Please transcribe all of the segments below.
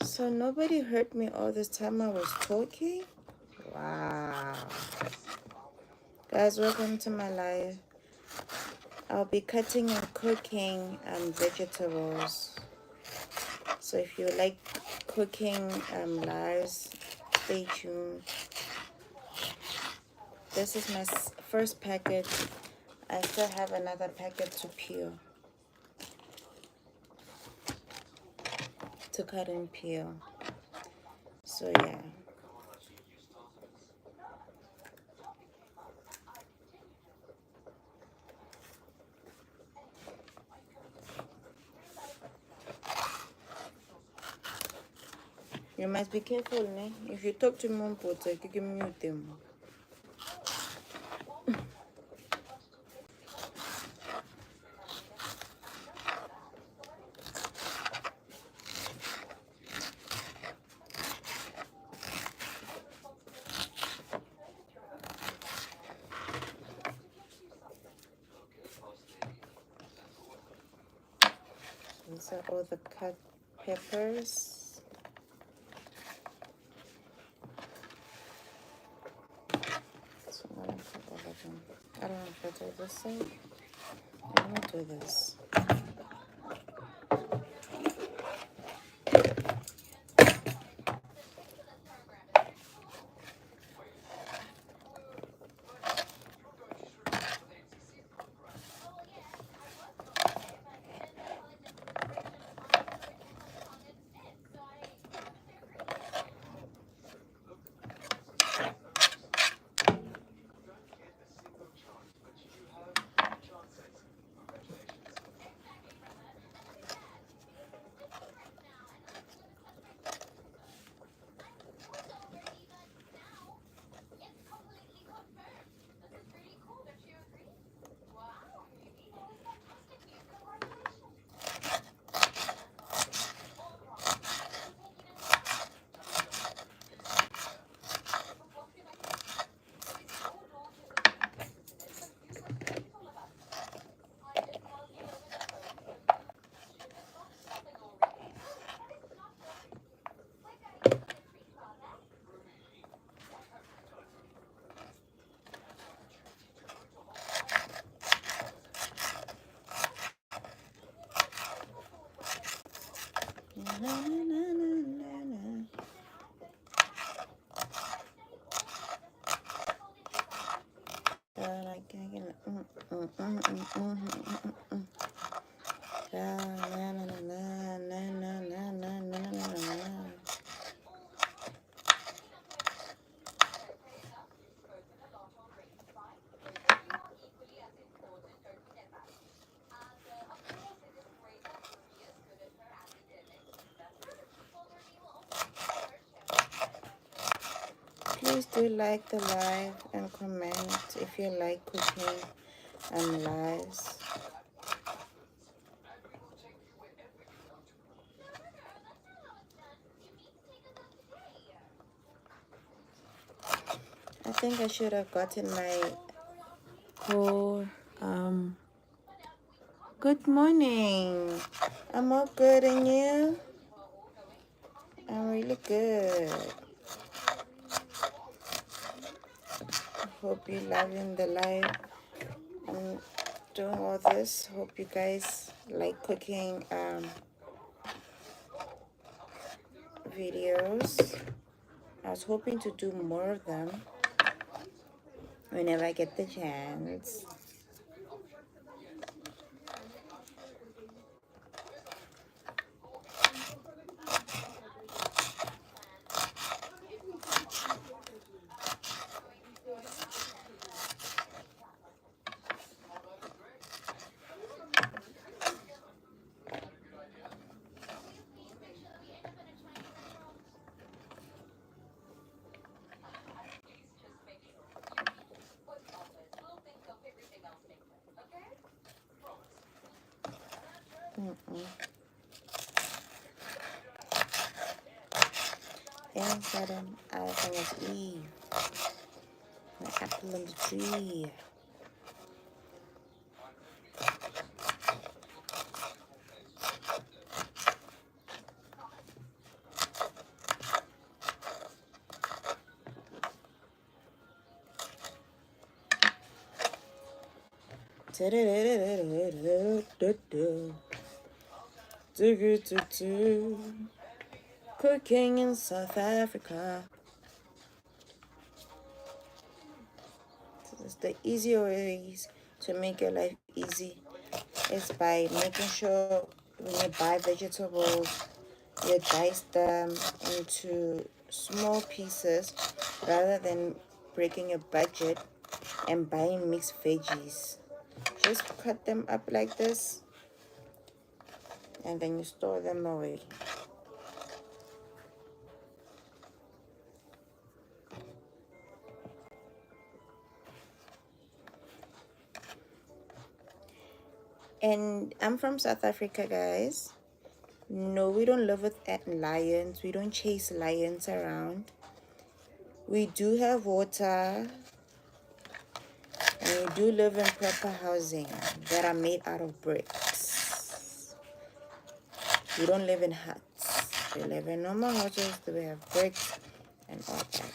So nobody heard me all this time I was talking? Wow. Guys, welcome to my live. I'll be cutting and cooking vegetables. So if you like cooking lives, stay tuned. This is my first packet. I still have another packet to peel, to cut and peel. So yeah. You must be careful, ne? If you talk to Mumpoto, you can mute them. These are all the cut peppers. So I'm gonna cut all of them. I don't know if I do this side. I'm gonna do this. Na, na, na, na, na. Please do like the live and comment if you like cooking and lives. I think I should have gotten my whole good morning. I'm all good, and you? I'm really good. Hope you're loving the live. I'm doing all this. Hope you guys like cooking videos. I was hoping to do more of them whenever I get the chance. Yes, Adam. I think it's Eve. An apple on the tree. Cooking in South Africa. It's the easier ways to make your life easy is by making sure when you buy vegetables, you dice them into small pieces rather than breaking your budget and buying mixed veggies. Just cut them up like this and then you store them away. And I'm from South Africa, guys. No, we don't live with lions. We don't chase lions around. We do have water and we do live in proper housing that are made out of bricks. We don't live in huts. We live in normal houses that we have bricks and all that.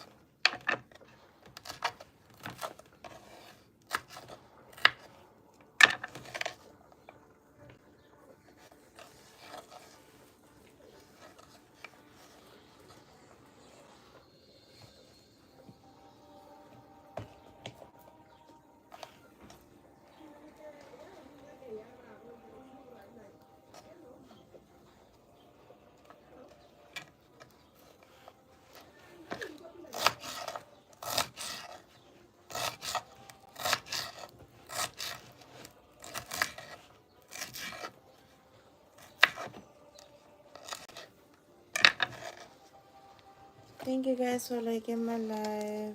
Thank you guys for liking my live.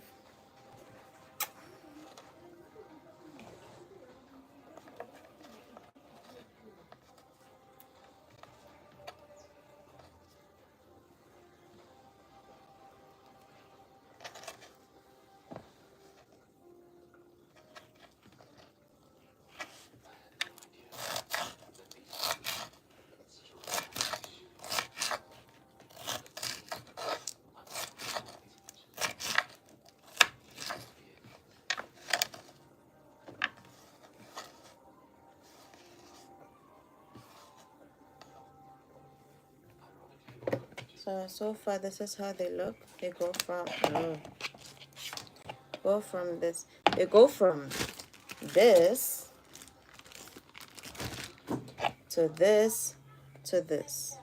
So far this is how they look. They go from this. They go from this to this to this.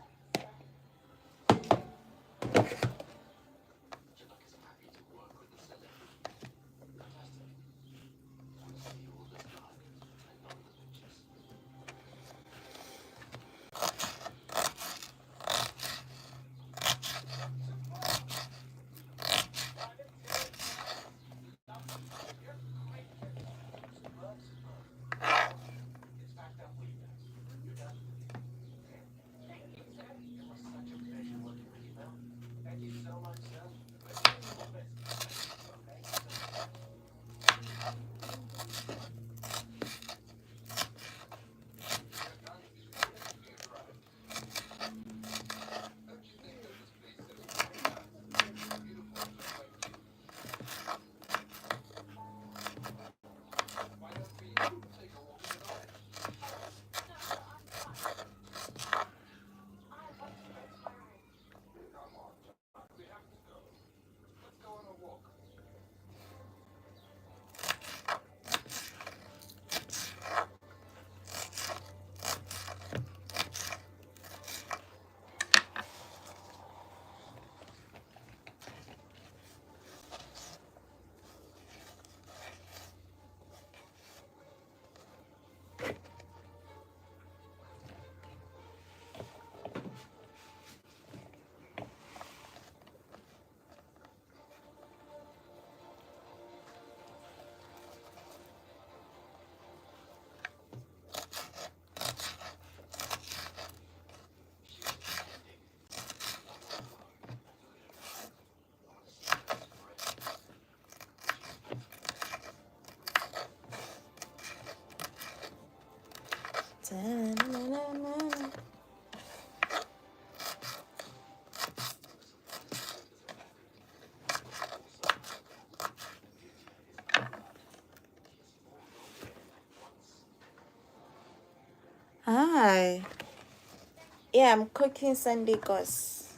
Yeah, I'm cooking Sunday gos.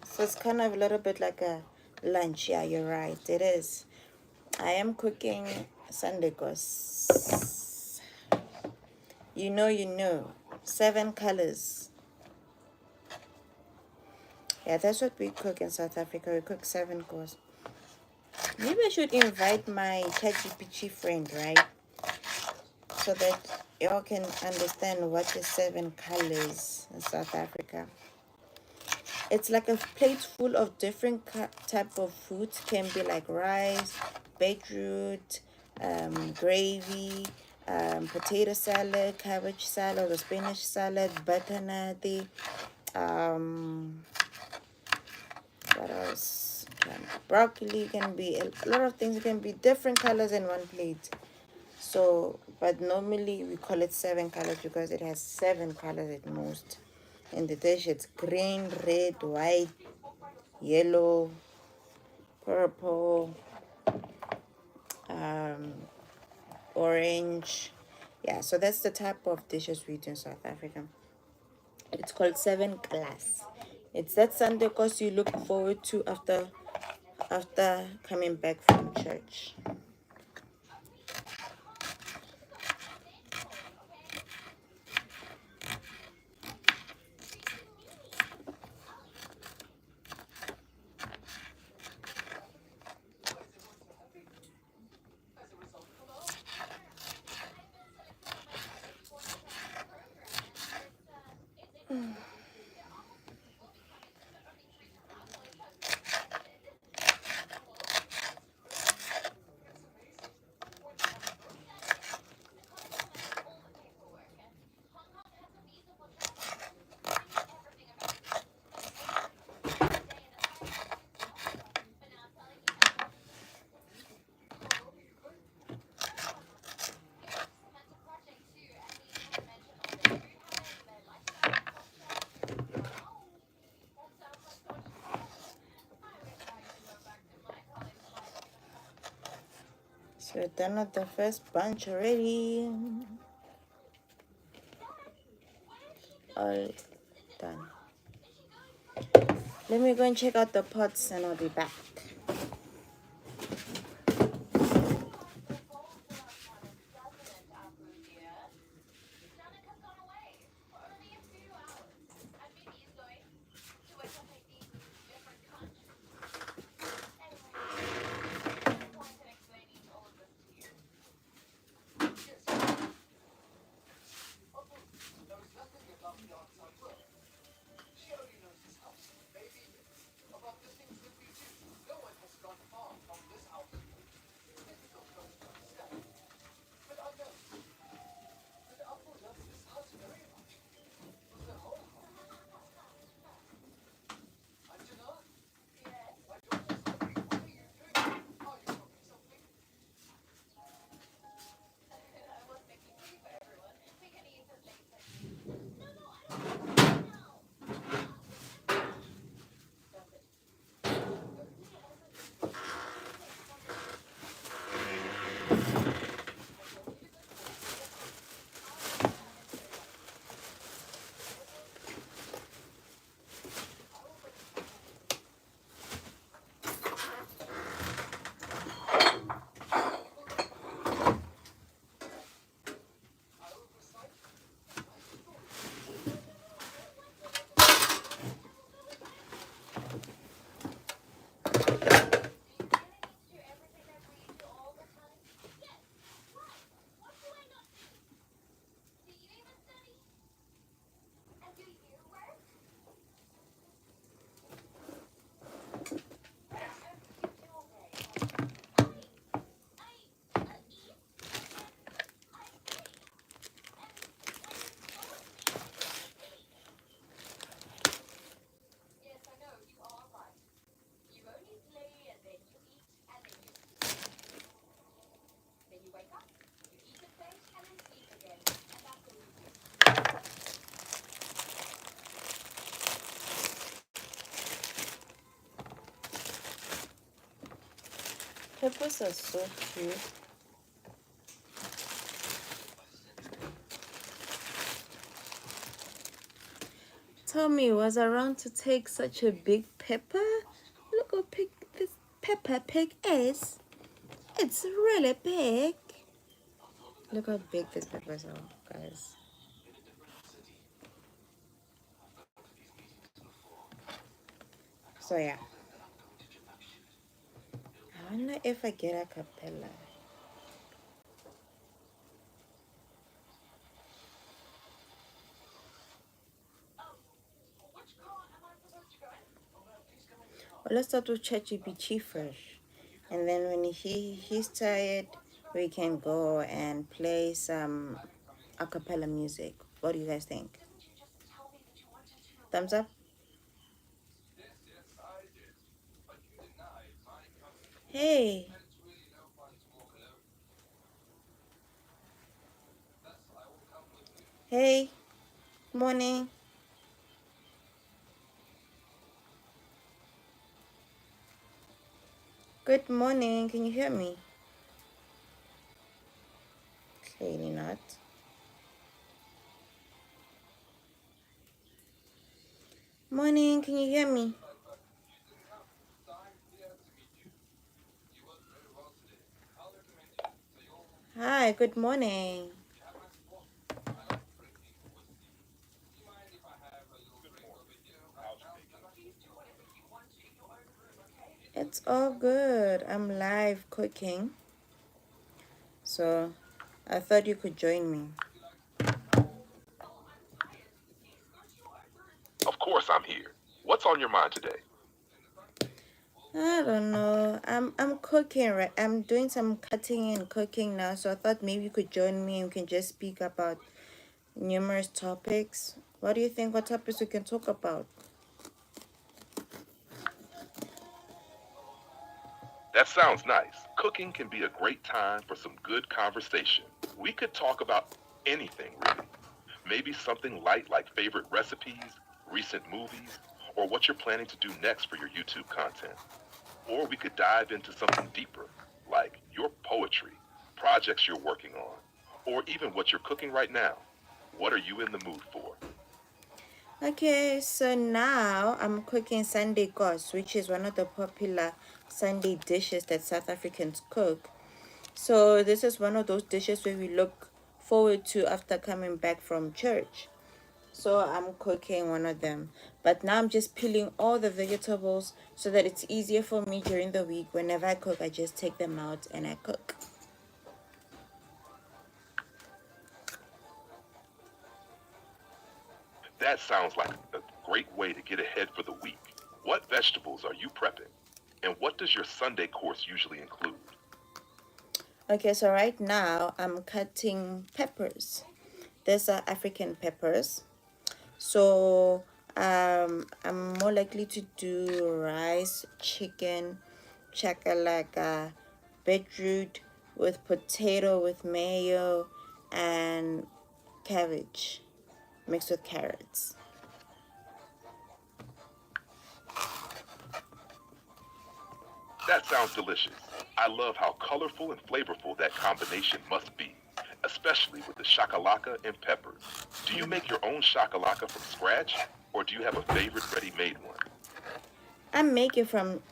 So it's kind of a little bit like a lunch. Yeah, you're right. It is. I am cooking Sunday gos. You know. 7 colors. Yeah, that's what we cook in South Africa. We cook 7 course. Maybe I should invite my ChatGPT friend, right? So that y'all can understand what the 7 colors in South Africa. It's like a plate full of different type of foods. Can be like rice, beetroot, gravy, potato salad, cabbage salad, or spinach salad, butternut, what else? Broccoli can be a lot of things. Can be different colors in one plate. So, but normally we call it 7 colors because it has 7 colors at most. In the dish, it's green, red, white, yellow, purple, um, orange. Yeah, so that's the type of dishes we do in South Africa. It's called 7 class. It's that Sunday course you look forward to after coming back from church. So we're done with the first bunch already. All done. Let me go and check out the pots and I'll be back. Peppers are so cute. tell me, was I wrong to take such a big pepper? Look how big this pepper pig is. It's really big. Look how big this peppers are, guys. So yeah. I wonder if I get a cappella. Well, let's start with ChatGPT first. And then when he's tired, we can go and play some a cappella music. What do you guys think? Thumbs up? Hey. Hey. Morning. Good morning. Can you hear me? Clearly not. Morning. Can you hear me? Hi. Good morning. It's all good. I'm live cooking. So I thought you could join me. Of course I'm here. What's on your mind today? I don't know. I'm cooking, right? I'm doing some cutting and cooking now, so I thought maybe you could join me and we can just speak about numerous topics. What do you think? What topics we can talk about? That sounds nice. Cooking can be a great time for some good conversation. We could talk about anything, really. Maybe something light like favorite recipes, recent movies, or what you're planning to do next for your YouTube content. Or we could dive into something deeper, like your poetry, projects you're working on, or even what you're cooking right now. What are you in the mood for? Okay, so now I'm cooking Sunday kos, which is one of the popular Sunday dishes that South Africans cook. So this is one of those dishes where we look forward to after coming back from church. So I'm cooking one of them. But now I'm just peeling all the vegetables so that it's easier for me during the week. Whenever I cook, I just take them out and I cook. That sounds like a great way to get ahead for the week. What vegetables are you prepping? And what does your Sunday course usually include? Okay, so right now I'm cutting peppers. These are African peppers. So I'm more likely to do rice, chicken, chakalaka, beetroot with potato with mayo and cabbage mixed with carrots. That sounds delicious. I love how colorful and flavorful that combination must be, especially with the shakalaka and peppers. Do you make your own shakalaka from scratch, or do you have a favorite ready-made one? I make it from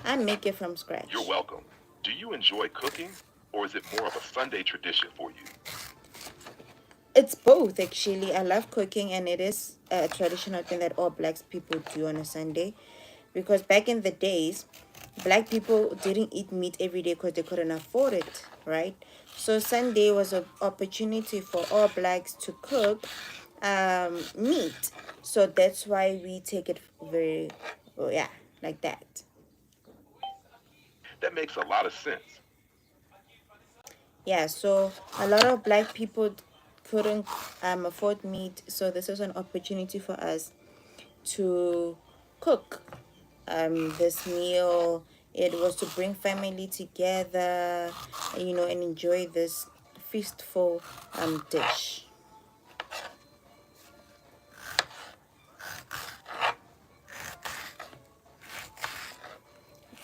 I make it from You're scratch. welcome. Do you enjoy cooking, or is it more of a Sunday tradition for you? It's both actually. I love cooking and it is a traditional thing that all black people do on a Sunday. Because back in the days, black people didn't eat meat every day because they couldn't afford it, right? So Sunday was an opportunity for all blacks to cook meat. So that's why we take it very, oh yeah, like that. That makes a lot of sense. Yeah, so a lot of black people couldn't afford meat. So this was an opportunity for us to cook this meal. It was to bring family together, and enjoy this feastful dish.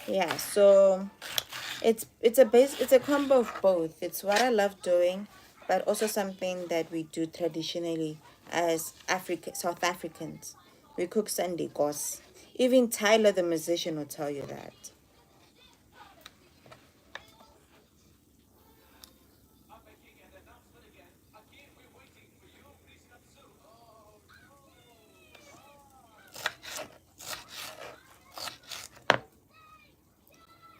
Yeah, so it's a combo of both. It's what I love doing, but also something that we do traditionally as South Africans. We cook Sunday kos. Even Tyler the musician will tell you that.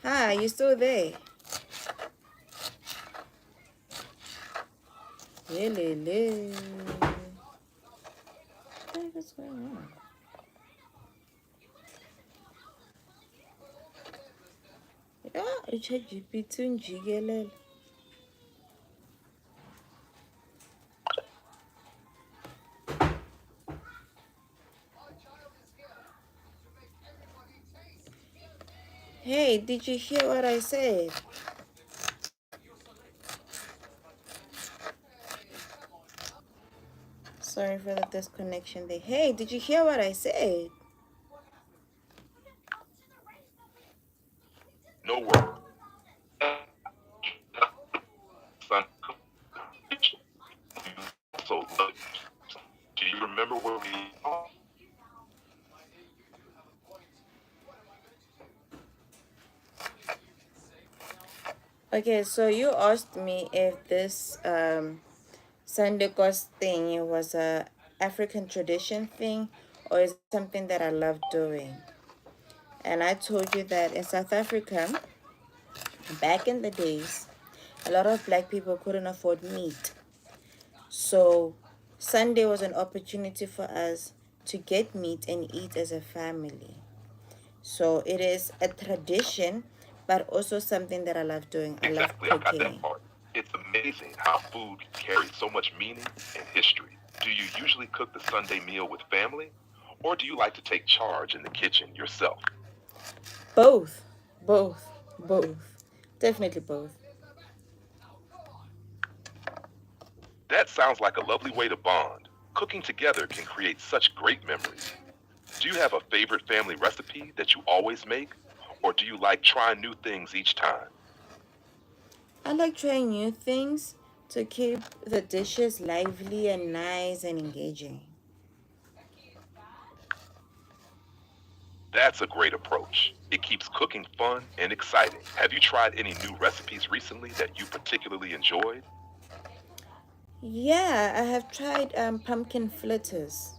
Hi, you still there? Really? What the heck is going on? Yeah, i-ChatGPT unjikelele. Hey, did you hear what I said? Sorry for the disconnection there. Hey, did you hear what I said? No worries. Son, so do you remember where we are? Okay, so you asked me if this Sunday Ghost thing was a African tradition thing or is it something that I love doing. And I told you that in South Africa, back in the days, a lot of black people couldn't afford meat. So Sunday was an opportunity for us to get meat and eat as a family. So it is a tradition, but also something that I love doing. I love Exactly, I got that cooking. part. It's amazing how food carries so much meaning and history. Do you usually cook the Sunday meal with family, or do you like to take charge in the kitchen yourself? Both, both. Definitely both. That sounds like a lovely way to bond. Cooking together can create such great memories. Do you have a favorite family recipe that you always make, or do you like trying new things each time? I like trying new things to keep the dishes lively and nice and engaging. That's a great approach. It keeps cooking fun and exciting. Have you tried any new recipes recently that you particularly enjoyed? Yeah, I have tried pumpkin fritters.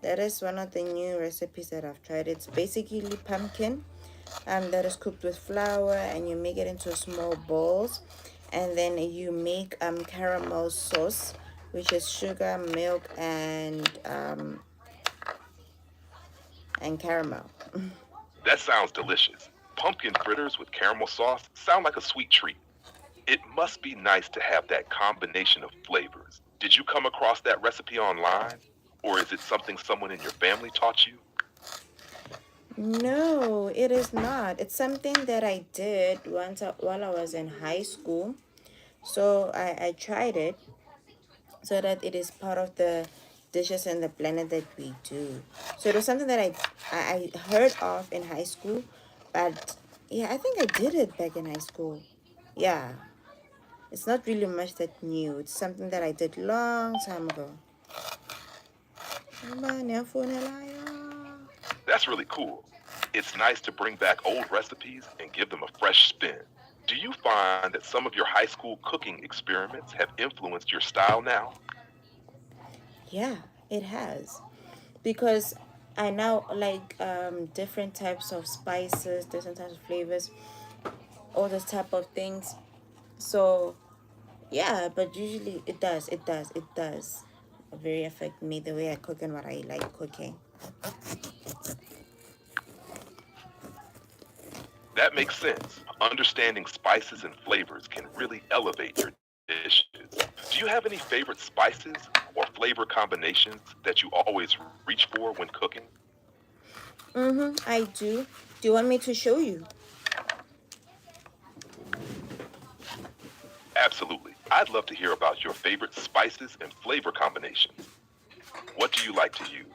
That is one of the new recipes that I've tried. It's basically pumpkin that is cooked with flour and you make it into small balls, and then you make caramel sauce, which is sugar, milk, and caramel. That sounds delicious. Pumpkin fritters with caramel sauce sound like a sweet treat. It must be nice to have that combination of flavors. Did you come across that recipe online? Or is it something someone in your family taught you? No, it is not. It's something that I did once while I was in high school. So I tried it so that it is part of the dishes and the blended that we do. So it was something that I heard of in high school, but yeah, I think I did it back in high school. Yeah, it's not really much that new. It's something that I did long time ago. That's really cool. It's nice to bring back old recipes and give them a fresh spin. Do you find that some of your high school cooking experiments have influenced your style now? Yeah, it has. Because I now like different types of spices, different types of flavors, all those type of things. So yeah, but usually it does very affect me the way I cook and what I like cooking. That makes sense. Understanding spices and flavors can really elevate your dishes. Do you have any favorite spices or flavor combinations that you always reach for when cooking? I do. Do you want me to show you? Absolutely. I'd love to hear about your favorite spices and flavor combinations. What do you like to use?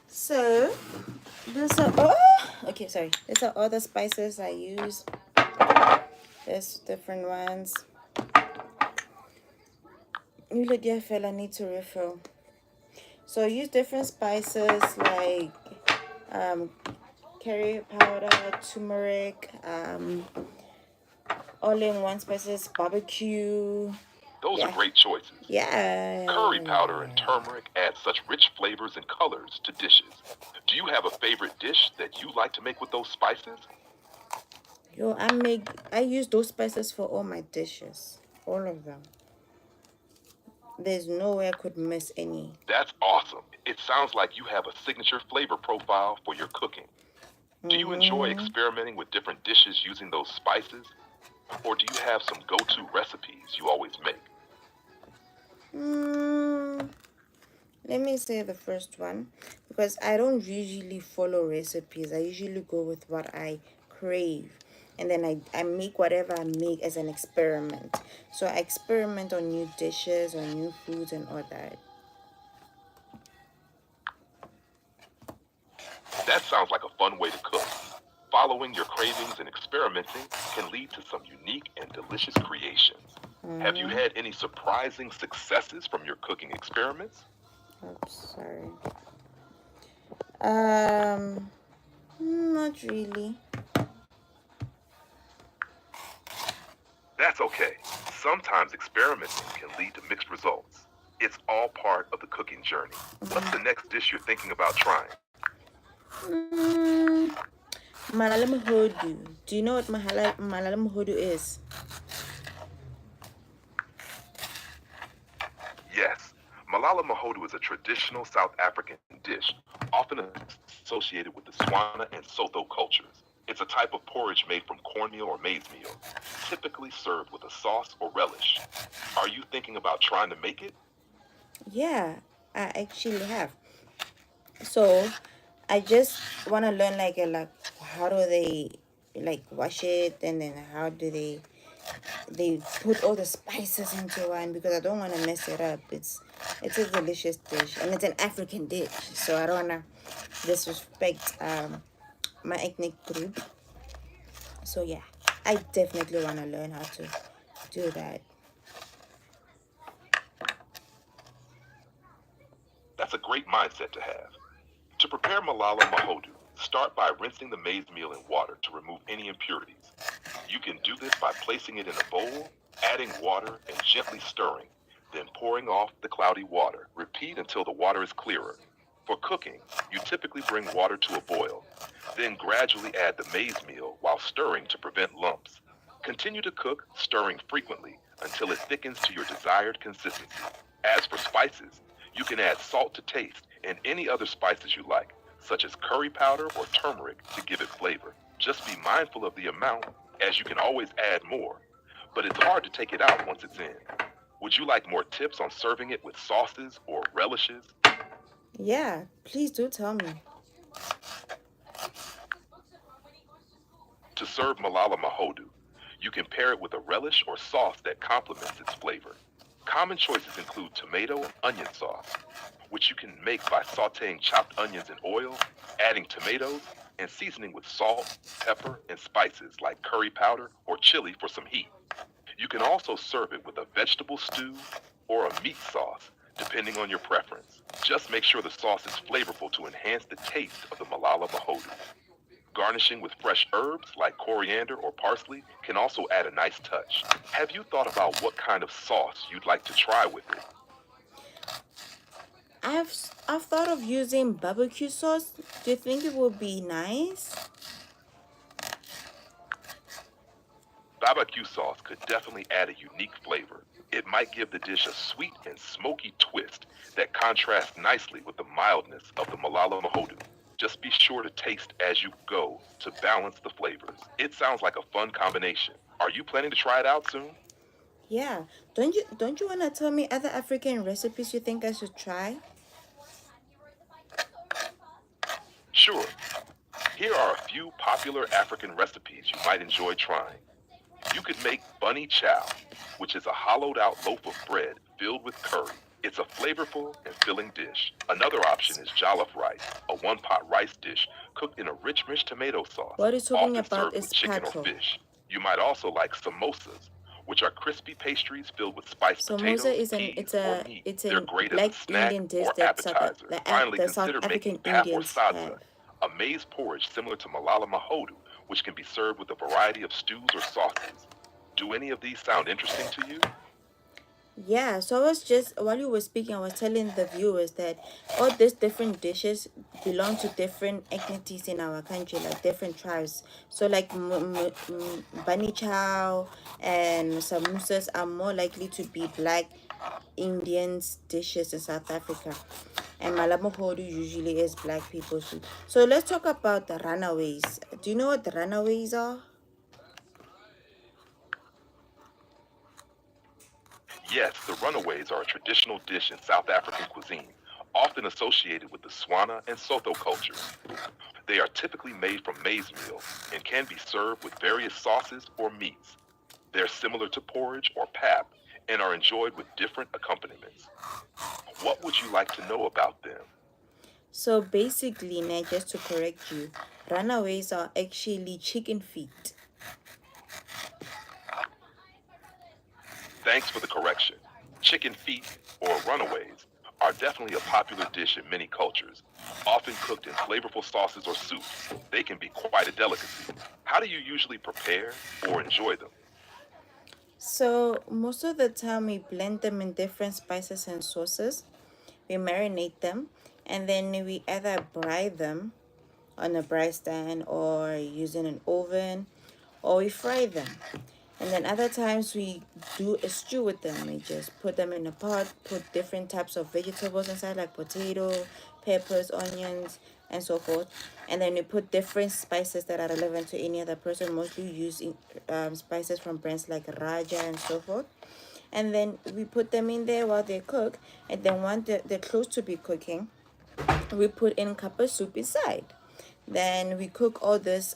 So these are okay. Sorry, these are all the spices I use. There's different ones. You look, yeah, fella, need to refill. So use different spices like um, curry powder, turmeric, all-in-one spices, barbecue. Those are Yeah, great choices. yeah. Curry powder and turmeric add such rich flavors and colors to dishes. Do you have a favorite dish that you like to make with those spices? Yo, I use those spices for all my dishes, all of them. There's no way I could miss any. That's awesome. It sounds like you have a signature flavor profile for your cooking. Do you enjoy experimenting with different dishes using those spices? Or do you have some go-to recipes you always make? Let me say the first one, because I don't usually follow recipes. I usually go with what I crave, and then I make whatever I make as an experiment. So I experiment on new dishes, on new foods, and all that. That sounds like a fun way to cook. Following your cravings and experimenting can lead to some unique and delicious creations. Have you had any surprising successes from your cooking experiments? Oops, sorry. Not really. That's okay. Sometimes experimenting can lead to mixed results. It's all part of the cooking journey. What's the next dish you're thinking about trying? Malala Mahodu. Do you know what Malala Mahodu is? Yes, Malala Mahodu is a traditional South African dish, often associated with the Swana and Sotho cultures. It's a type of porridge made from cornmeal or maize meal, typically served with a sauce or relish. Are you thinking about trying to make it? Yeah, I actually have. So I just want to learn like how do they like wash it, and then how do they put all the spices into one, because I don't want to mess it up. It's a delicious dish, and it's an African dish, so I don't want to disrespect my ethnic group. So yeah, I definitely want to learn how to do that. That's a great mindset to have. To prepare Malala Mahodu, start by rinsing the maize meal in water to remove any impurities. You can do this by placing it in a bowl, adding water, and gently stirring, then pouring off the cloudy water. Repeat until the water is clearer. For cooking, you typically bring water to a boil, then gradually add the maize meal while stirring to prevent lumps. Continue to cook, stirring frequently until it thickens to your desired consistency. As for spices, you can add salt to taste and any other spices you like, such as curry powder or turmeric to give it flavor. Just be mindful of the amount, as you can always add more, but it's hard to take it out once it's in. Would you like more tips on serving it with sauces or relishes? Yeah, please do tell me. To serve Malala Mahodu, you can pair it with a relish or sauce that complements its flavor. Common choices include tomato and onion sauce, which you can make by sauteing chopped onions in oil, adding tomatoes, and seasoning with salt, pepper, and spices like curry powder or chili for some heat. You can also serve it with a vegetable stew or a meat sauce, depending on your preference. Just make sure the sauce is flavorful to enhance the taste of the Malala Mahodu. Garnishing with fresh herbs like coriander or parsley can also add a nice touch. Have you thought about what kind of sauce you'd like to try with it? I've thought of using barbecue sauce. Do you think it would be nice? Barbecue sauce could definitely add a unique flavor. It might give the dish a sweet and smoky twist that contrasts nicely with the mildness of the Malala Mahodu. Just be sure to taste as you go to balance the flavors. It sounds like a fun combination. Are you planning to try it out soon? Yeah. Don't you want to tell me other African recipes you think I should try? Sure. Here are a few popular African recipes you might enjoy trying. You could make bunny chow, which is a hollowed out loaf of bread filled with curry. It's a flavorful and filling dish. Another option is jollof rice, a one-pot rice dish cooked in a rich tomato sauce, What he's talking often about served is with chicken or patro. fish. You might also like samosas, which are crispy pastries filled with spiced Samosa potatoes, is an peas, or meat. it's They're a great as a black snack Indian dish or that appetizer. Finally, The South consider making African pap or Indians sadza, have. a maize porridge similar to malala mahodu, which can be served with a variety of stews or sauces. Do any of these sound interesting to you? Yeah, so I was just while you were speaking, I was telling the viewers that all these different dishes belong to different ethnicities in our country, like different tribes. So like bani chow and samosas are more likely to be black Indians dishes in South Africa, and malamohodu usually is black people's food. So let's talk about the runaways. Do you know what the runaways are? Yes, the runaways are a traditional dish in South African cuisine, often associated with the Swana and Sotho cultures. They are typically made from maize meal and can be served with various sauces or meats. They're similar to porridge or pap and are enjoyed with different accompaniments. What would you like to know about them? So basically, Ned, just to correct you, runaways are actually chicken feet. Thanks for the correction. Chicken feet, or runaways, are definitely a popular dish in many cultures, often cooked in flavorful sauces or soups. They can be quite a delicacy. How do you usually prepare or enjoy them? So most of the time, we blend them in different spices and sauces. We marinate them, and then we either braise them on a braise stand or using an oven, or we fry them. And then other times we do a stew with them. We just put them in a pot, put different types of vegetables inside, like potato, peppers, onions, and so forth. And then we put different spices that are relevant to any other person, mostly using spices from brands like Raja and so forth. And then we put them in there while they cook. And then when they're close to be cooking, we put in kappa soup inside. Then we cook all this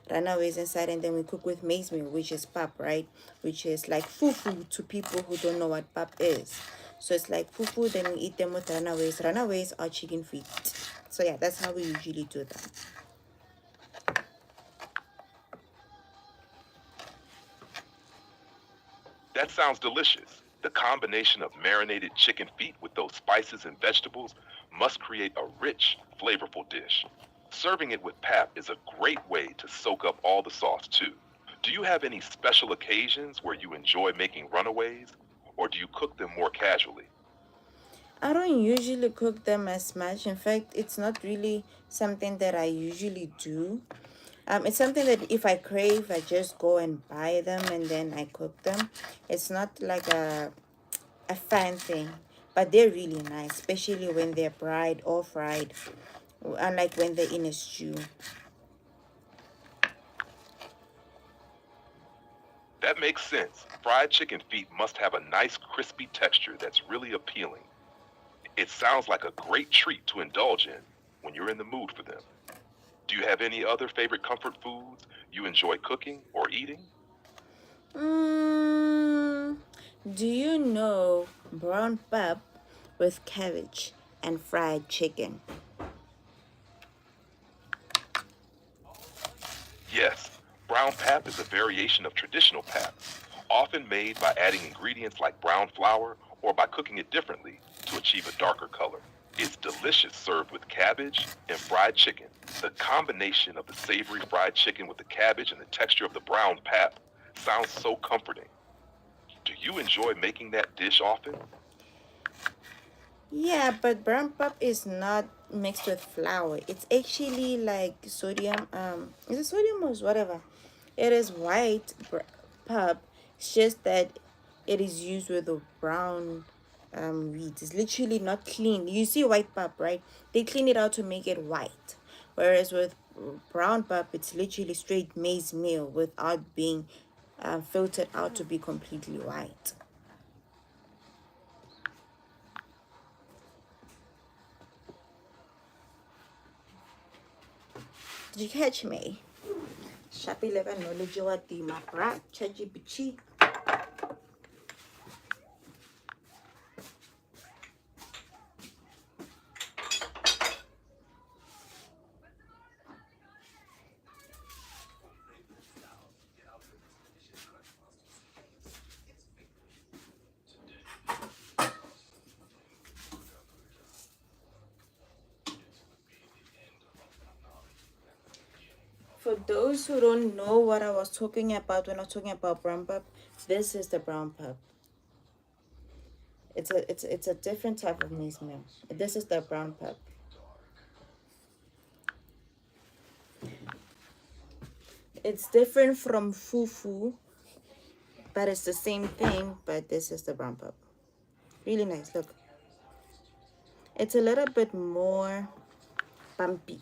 runaways inside, and then we cook with maize meal, which is pap, right? Which is like fufu to people who don't know what pap is. So it's like fufu, then we eat them with runaways. Runaways are chicken feet. So yeah, that's how we usually do them. That sounds delicious. The combination of marinated chicken feet with those spices and vegetables must create a rich, flavorful dish. Serving it with pap is a great way to soak up all the sauce too. Do you have any special occasions where you enjoy making runaways, or do you cook them more casually? I don't usually cook them as much. In fact, it's not really something that I usually do. It's something that if I crave, I just go and buy them and then I cook them. It's not like a fan thing, but they're really nice, especially when they're fried or fried, unlike when they're in a stew. That makes sense. Fried chicken feet must have a nice crispy texture that's really appealing. It sounds like a great treat to indulge in when you're in the mood for them. Do you have any other favorite comfort foods you enjoy cooking or eating? Mm, do you know brown pap with cabbage and fried chicken? Yes, brown pap is a variation of traditional pap, often made by adding ingredients like brown flour or by cooking it differently to achieve a darker color. It's delicious served with cabbage and fried chicken. The combination of the savory fried chicken with the cabbage and the texture of the brown pap sounds so comforting. Do you enjoy making that dish often? Yeah, but brown pap is not mixed with flour. It's actually like sodium. Is it sodium or whatever? It is pap. It's just that it is used with a brown wheat. It's literally not clean. You see white pap, right? They clean it out to make it white. Whereas with brown pap, it's literally straight maize meal without being filtered out to be completely white. Did you catch me? Shapile ba knowledge wa tima, right? ChatGPT. For those who don't know what I was talking about when I was talking about brown pap, this is the brown pap. It's a different type of maize meal. This is the brown pap. It's different from fufu, but it's the same thing. But this is the brown pap. Really nice. Look, it's a little bit more bumpy.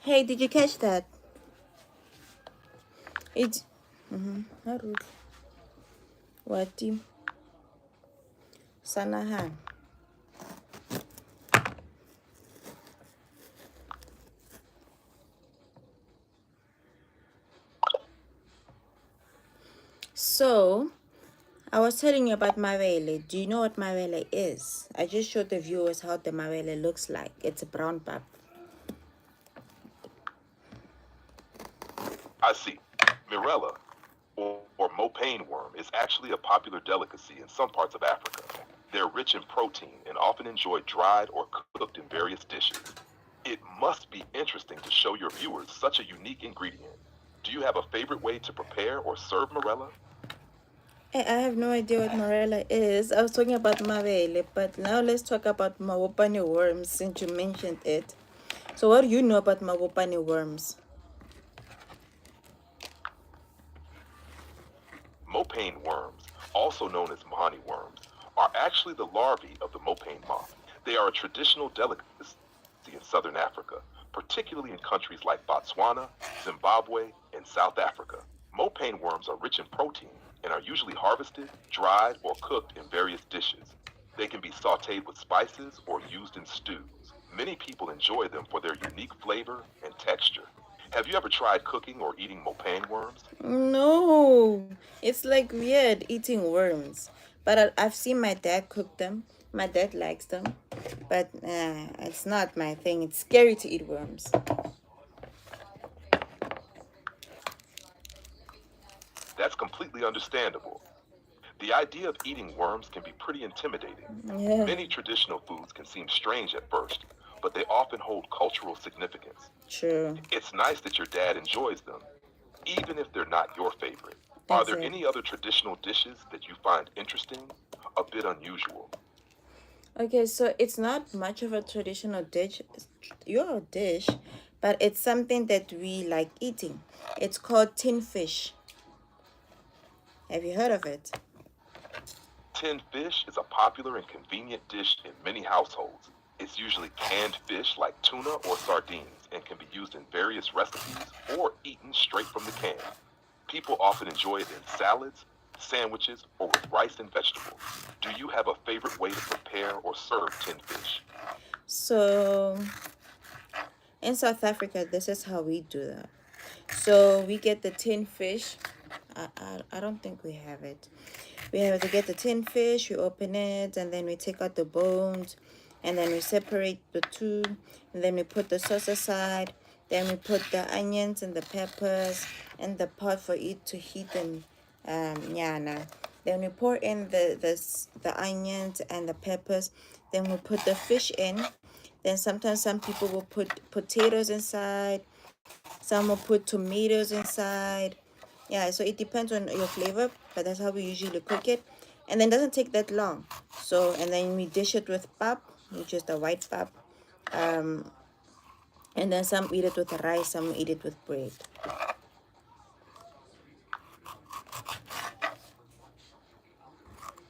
Hey, did you catch that? It's Harut. Wati. Sanahan. So, I was telling you about mawele. Do you know what mawele is? I just showed the viewers how the mawele looks like. It's a brown pap. I see. Mirella, or mopane worm, is actually a popular delicacy in some parts of Africa. They're rich in protein and often enjoyed dried or cooked in various dishes. It must be interesting to show your viewers such a unique ingredient. Do you have a favorite way to prepare or serve Mirella? I have no idea what morella is. I was talking about mawele, but now let's talk about mawopane worms since you mentioned it. So what do you know about mawopane worms? Mopane worms, also known as mahani worms, are actually the larvae of the mopane moth. They are a traditional delicacy in southern Africa, particularly in countries like Botswana, Zimbabwe, and South Africa. Mopane worms are rich in protein and are usually harvested, dried, or cooked in various dishes. They can be sautéed with spices or used in stews. Many people enjoy them for their unique flavor and texture. Have you ever tried cooking or eating mopane worms? No, it's like weird eating worms. But I've seen my dad cook them. My dad likes them, but it's not my thing. It's scary to eat worms. That's completely understandable. The idea of eating worms can be pretty intimidating. Yeah, Many traditional foods can seem strange at first, but they often hold cultural significance. true. It's nice that your dad enjoys them, even if they're not your favorite. Are there Exactly. any other traditional dishes that you find interesting, a bit unusual? Okay, so it's not much of a traditional dish, your dish, but it's something that we like eating. It's called tin fish. Have you heard of it? Tinned fish is a popular and convenient dish in many households. It's usually canned fish like tuna or sardines and can be used in various recipes or eaten straight from the can. People often enjoy it in salads, sandwiches, or with rice and vegetables. Do you have a favorite way to prepare or serve tinned fish? So in South Africa, this is how we do that. So we get the tin fish. I don't think we have it. We have to get the tin fish, we open it, and then we take out the bones, and then we separate the two, and then we put the sauce aside. Then we put the onions and the peppers in the pot for it to heat and nyana. Then we pour in the onions and the peppers. Then we put the fish in. Then sometimes some people will put potatoes inside. Some will put tomatoes inside. Yeah, so it depends on your flavor, but that's how we usually cook it. And then it doesn't take that long. So, and then we dish it with pap, which is the white pap. And then some eat it with rice, some eat it with bread.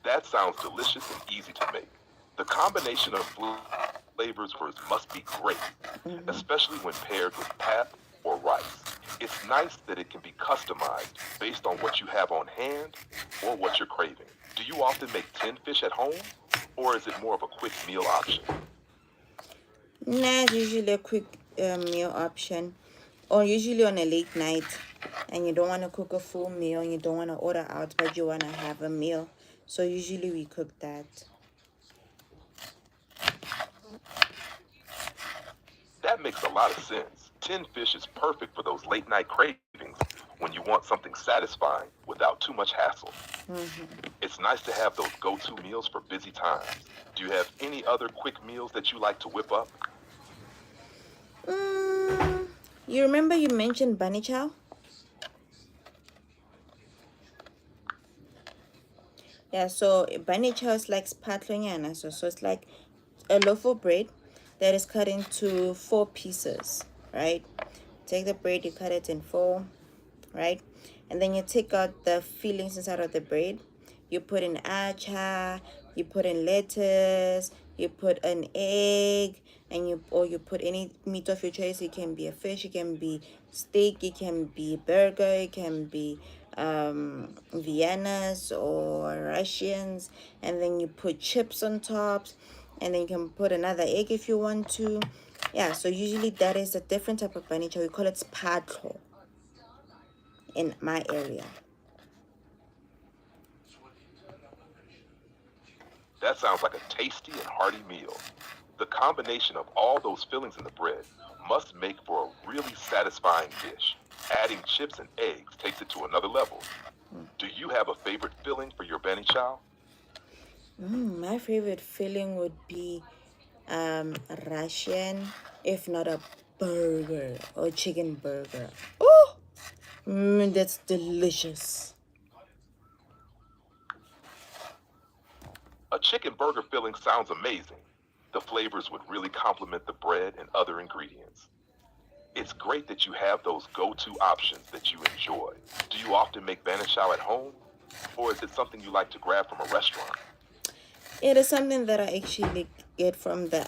That sounds delicious and easy to make. The combination of flavors must be great, especially when paired with pap or rice. It's nice that it can be customized based on what you have on hand or what you're craving. Do you often make tinned fish at home, or is it more of a quick meal option? Nah, it's usually a quick meal option, or usually on a late night, and you don't want to cook a full meal, and you don't want to order out, but you want to have a meal. So usually we cook that. That makes a lot of sense. Tin fish is perfect for those late night cravings when you want something satisfying without too much hassle. It's nice to have those go to meals for busy times. Do you have any other quick meals that you like to whip up? You remember you mentioned bunny chow? Yeah, so bunny chow is like spatlonyana. So it's like a loaf of bread that is cut into 4 pieces, right? Take the bread, you cut it in 4, right? And then you take out the fillings inside of the bread. You put in acha, you put in lettuce, you put an egg, and you put any meat of your choice. It can be a fish, it can be steak, it can be burger, it can be Viennas or Russians, and then you put chips on top, and then you can put another egg if you want to. Yeah, so usually that is a different type of bunny chow. We call it spadlo in my area. That sounds like a tasty and hearty meal. The combination of all those fillings in the bread must make for a really satisfying dish. Adding chips and eggs takes it to another level. Do you have a favorite filling for your bani chow? My favorite filling would be Russian, if not a burger or chicken burger. Oh, that's delicious. A chicken burger filling sounds amazing. The flavors would really complement the bread and other ingredients. It's great that you have those go-to options that you enjoy. Do you often make bani chow at home? Or is it something you like to grab from a restaurant? It is something that I actually get from the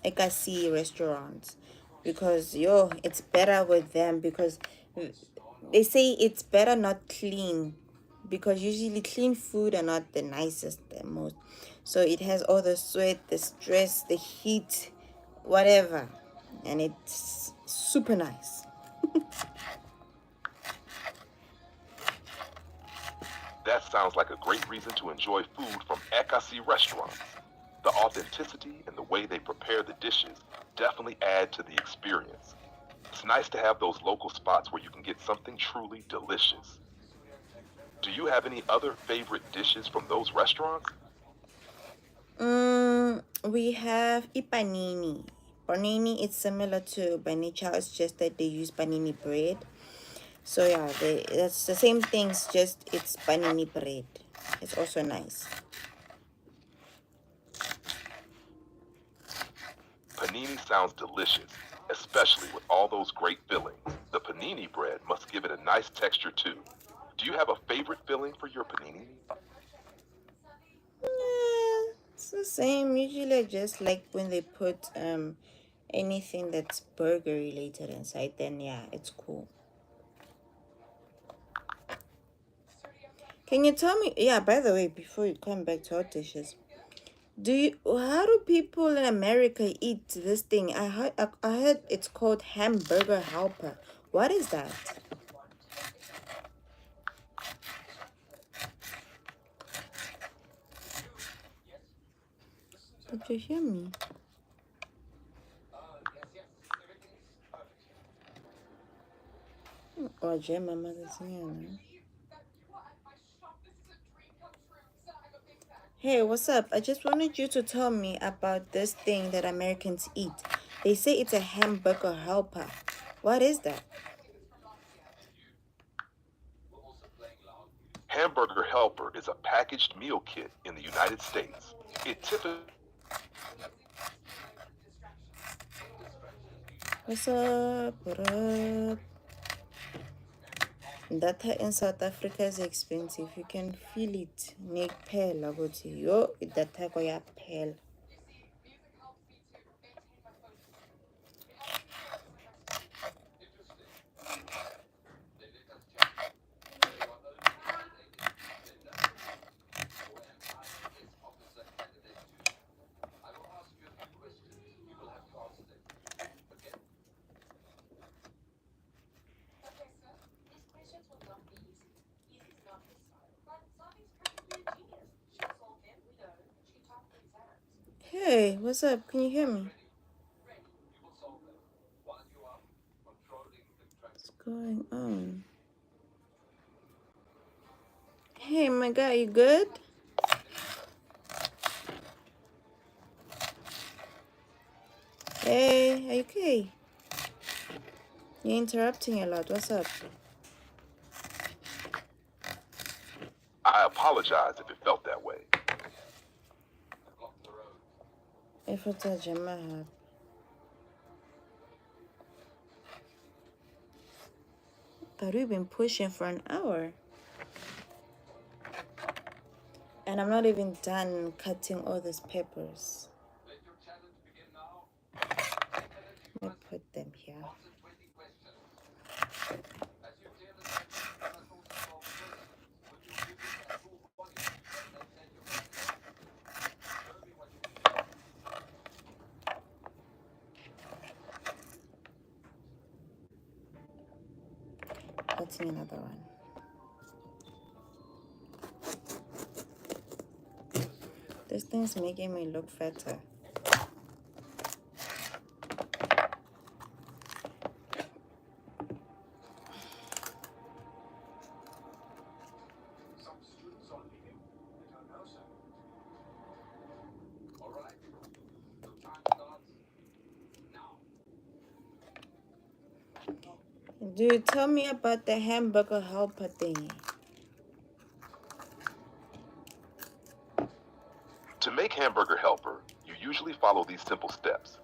Ekasi restaurants, because it's better with them, because they say it's better not clean, because usually clean food are not the nicest, the most. So it has all the sweat, the stress, the heat, whatever, and it's super nice. That sounds like a great reason to enjoy food from Ekasi restaurants. The authenticity and the way they prepare the dishes definitely add to the experience. It's nice to have those local spots where you can get something truly delicious. Do you have any other favorite dishes from those restaurants? We have ipanini. Panini is similar to banicha. It's just that they use panini bread. So yeah, that's the same things. Just it's panini bread. It's also nice. Panini sounds delicious, especially with all those great fillings. The panini bread must give it a nice texture too. Do you have a favorite filling for your panini? Yeah, it's the same. Usually, I just like when they put anything that's burger related inside. Then yeah, it's cool. Can you tell me? Yeah. By the way, before you come back to our dishes, how do people in America eat this thing? I heard it's called hamburger helper. What is that? Did you hear me? Oh, Jay, my mother's here. Hey, what's up? I just wanted you to tell me about this thing that Americans eat. They say it's a hamburger helper. What is that? Hamburger Helper is a packaged meal kit in the United States. It typically What's up? What up? Data in South Africa is expensive. You can feel it. Make pale about yo data go ya pale. Hey, what's up? Can you hear me? going on? Hey, my guy, you good? Hey, are you okay? You're interrupting a lot. What's up? I apologize if it felt that way. If it's a Jamahab. But we've been pushing for an hour. And I'm not even done cutting all these peppers. Let me put them here. Cutting another one. This thing's making me look fatter. Dude, tell me about the hamburger helper thing. To make Hamburger Helper, you usually follow these simple steps.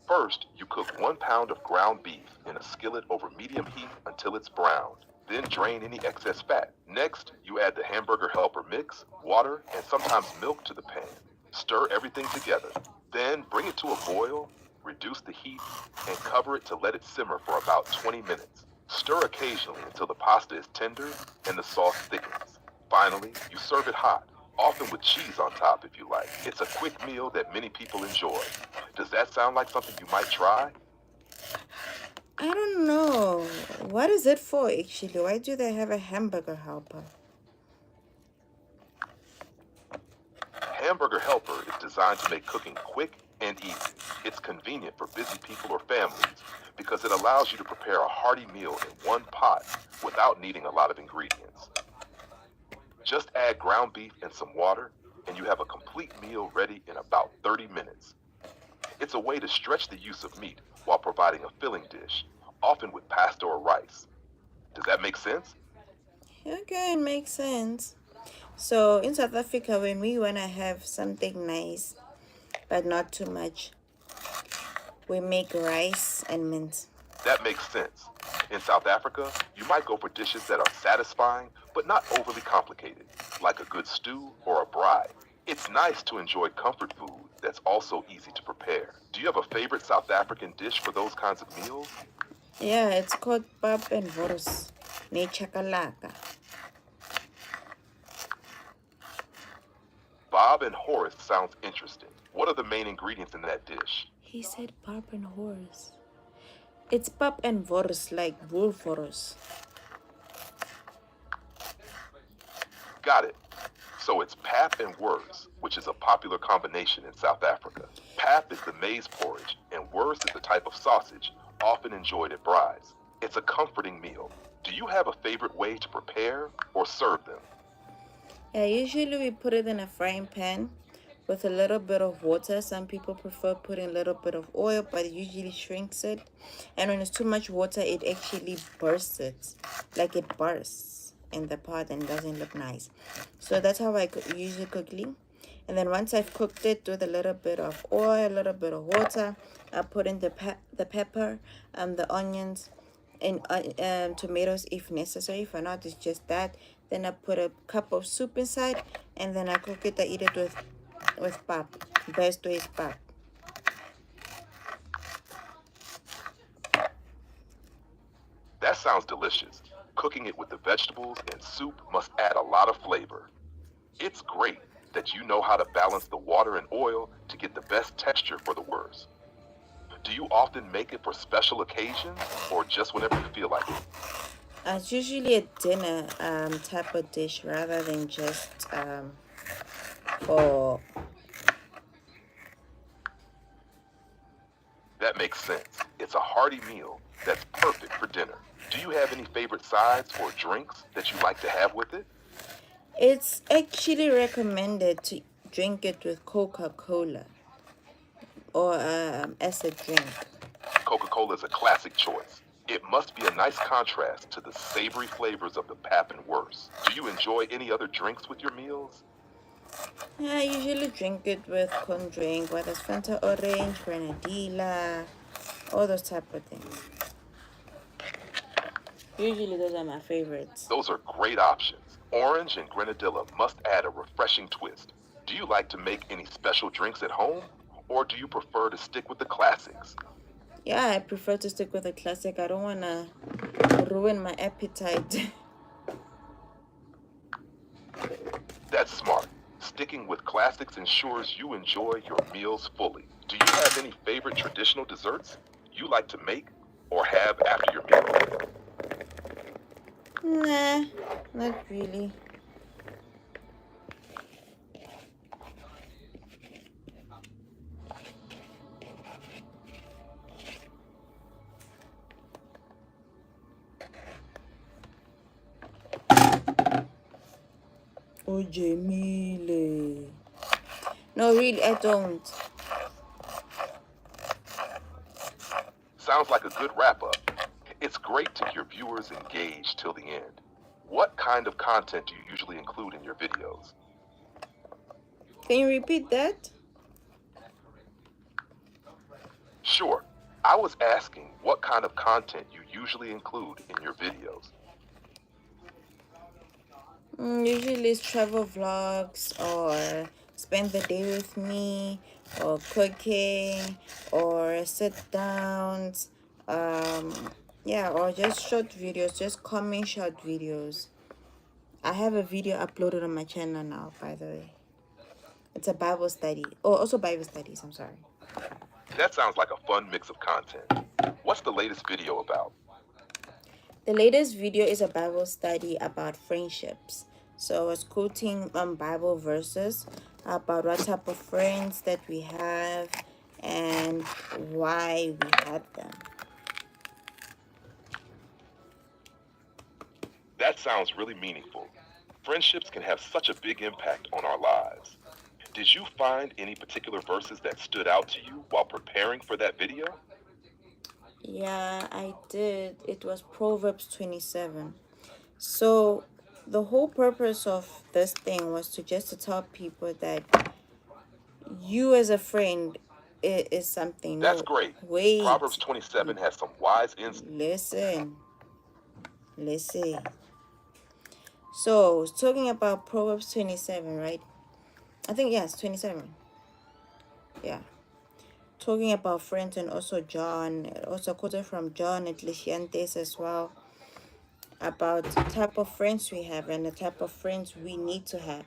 First, you cook 1 pound of ground beef in a skillet over medium heat until it's browned. Then drain any excess fat. Next, you add the Hamburger Helper mix, water, and sometimes milk to the pan. Stir everything together. Then bring it to a boil, reduce the heat, and cover it to let it simmer for about 20 minutes. Stir occasionally until the pasta is tender and the sauce thickens. Finally, you serve it hot, often with cheese on top if you like. It's a quick meal that many people enjoy. Does that sound like something you might try? I don't know. What is it for, actually? Why do they have a hamburger helper? Hamburger Helper is designed to make cooking quick and easy. It's convenient for busy people or families because it allows you to prepare a hearty meal in one pot without needing a lot of ingredients. Just add ground beef and some water, and you have a complete meal ready in about 30 minutes. It's a way to stretch the use of meat while providing a filling dish, often with pasta or rice. Does that make sense? Okay, it makes sense. So in South Africa, when we want to have something nice, but not too much, we make rice and mince. That makes sense. In South Africa, you might go for dishes that are satisfying but not overly complicated, like a good stew or a braai. It's nice to enjoy comfort food that's also easy to prepare. Do you have a favorite South African dish for those kinds of meals? Yeah, it's called pap and wors, ne chakalaka. Bob and Horace sounds interesting. What are the main ingredients in that dish? He said pap and wors. It's pap and wors, like woolworths. Got it. So it's pap and wors, which is a popular combination in South Africa. Pap is the maize porridge, and wors is a type of sausage, often enjoyed at braais. It's a comforting meal. Do you have a favorite way to prepare or serve them? Yeah, usually we put it in a frying pan with a little bit of water. Some people prefer putting a little bit of oil, but it usually shrinks it. And when it's too much water, it actually bursts it. Like it bursts in the pot and doesn't look nice. So that's how I usually cook it. And then once I've cooked it with a little bit of oil, a little bit of water, I put in the pepper and the onions and tomatoes if necessary. If not, it's just that. Then I put a cup of soup inside, and then I cook it. I eat it with pap. Best way is pap. That sounds delicious. Cooking it with the vegetables and soup must add a lot of flavor. It's great that you know how to balance the water and oil to get the best texture for the wors. Do you often make it for special occasions or just whenever you feel like it? It's usually a dinner type of dish rather than just for... That makes sense. It's a hearty meal that's perfect for dinner. Do you have any favorite sides or drinks that you like to have with it? It's actually recommended to drink it with Coca-Cola or as a drink. Coca-Cola is a classic choice. It must be a nice contrast to the savory flavors of the Pap and Worse. Do you enjoy any other drinks with your meals? I usually drink it with con drink, whether it's Fanta Orange, Grenadilla, all those type of things. Usually those are my favorites. Those are great options. Orange and Grenadilla must add a refreshing twist. Do you like to make any special drinks at home, or do you prefer to stick with the classics? Yeah, I prefer to stick with a classic. I don't want to ruin my appetite. That's smart. Sticking with classics ensures you enjoy your meals fully. Do you have any favorite traditional desserts you like to make or have after your meal? Nah, not really. Oh, Jamile. No, really, I don't. Sounds like a good wrap up. It's great to hear viewers engaged till the end. What kind of content do you usually include in your videos? Can you repeat that? Sure. I was asking what kind of content you usually include in your videos. Usually it's travel vlogs or spend the day with me or cooking or sit downs. Yeah, or just short videos, just comment short videos. I have a video uploaded on my channel now, by the way. It's a Bible study. Oh, also Bible studies, I'm sorry. That sounds like a fun mix of content. What's the latest video about? The latest video is a Bible study about friendships. So I was quoting Bible verses about what type of friends that we have and why we had them. That sounds really meaningful. Friendships can have such a big impact on our lives. Did you find any particular verses that stood out to you while preparing for that video? Yeah, I did. It was Proverbs 27. So the whole purpose of this thing was to tell people that you as a friend is something. That's No, great. Proverbs wait. 27 has some wise insights. Listen. So, talking about Proverbs 27, right? I think, yes, 27. Yeah. Talking about friends and also John, also quoted from John at Lysiantes as well, about the type of friends we have and the type of friends we need to have.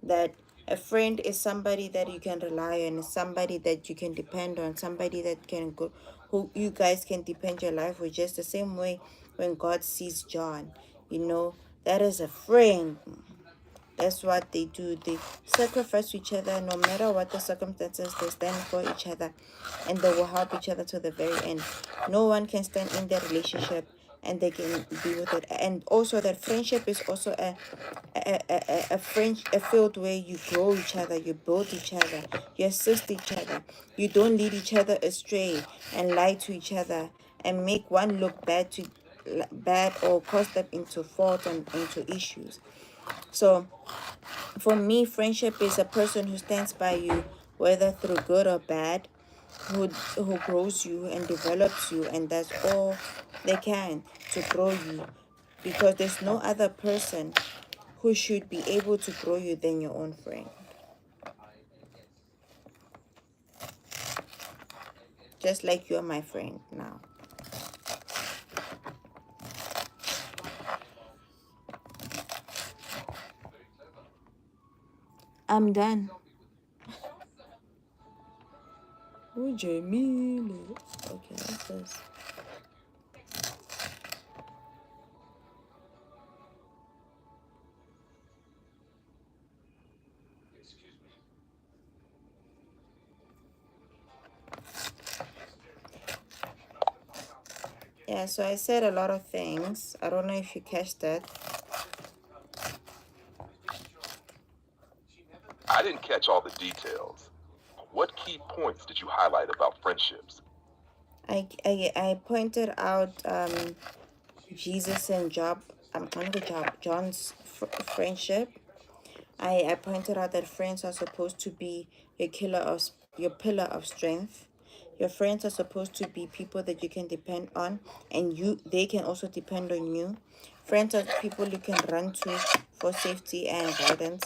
That a friend is somebody that you can rely on, somebody that you can depend on, somebody that can go, who you guys can depend your life with. Just the same way when God sees John, that is a friend. That's what they do. They sacrifice each other no matter what the circumstances. They stand for each other and they will help each other to the very end. No one can stand in their relationship and they can be with it. And also that friendship is also a field where you grow each other, you build each other, you assist each other. You don't lead each other astray and lie to each other and make one look bad or cause them into fault and into issues. So for me, friendship is a person who stands by you, whether through good or bad, who grows you and develops you, and does all they can to grow you, because there's no other person who should be able to grow you than your own friend. Just like you're my friend now. I'm done. Oh, Jamile. Okay, what's this? Yeah, so I said a lot of things. I don't know if you catch that. I didn't catch all the details. What key points did you highlight about friendships? I pointed out Jesus and John's friendship. I pointed out that friends are supposed to be your pillar of strength. Your friends are supposed to be people that you can depend on, and they can also depend on you. Friends are people you can run to for safety and guidance,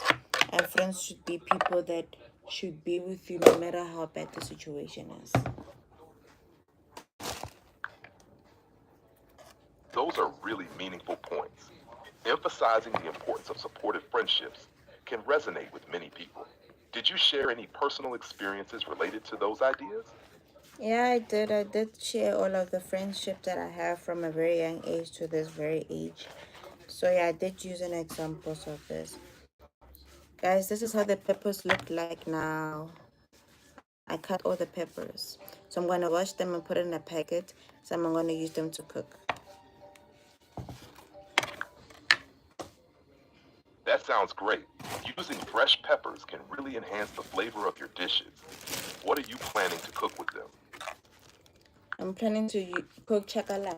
and friends should be people that should be with you no matter how bad the situation is. Those are really meaningful points. Emphasizing the importance of supportive friendships can resonate with many people. Did you share any personal experiences related to those ideas? Yeah, I did. I did share all of the friendship that I have from a very young age to this very age. So yeah, I did use an examples of this. Guys, this is how the peppers look like now. I cut all the peppers. So I'm going to wash them and put it in a packet. So I'm going to use them to cook. That sounds great. Using fresh peppers can really enhance the flavor of your dishes. What are you planning to cook with them? I'm planning to cook chocolate.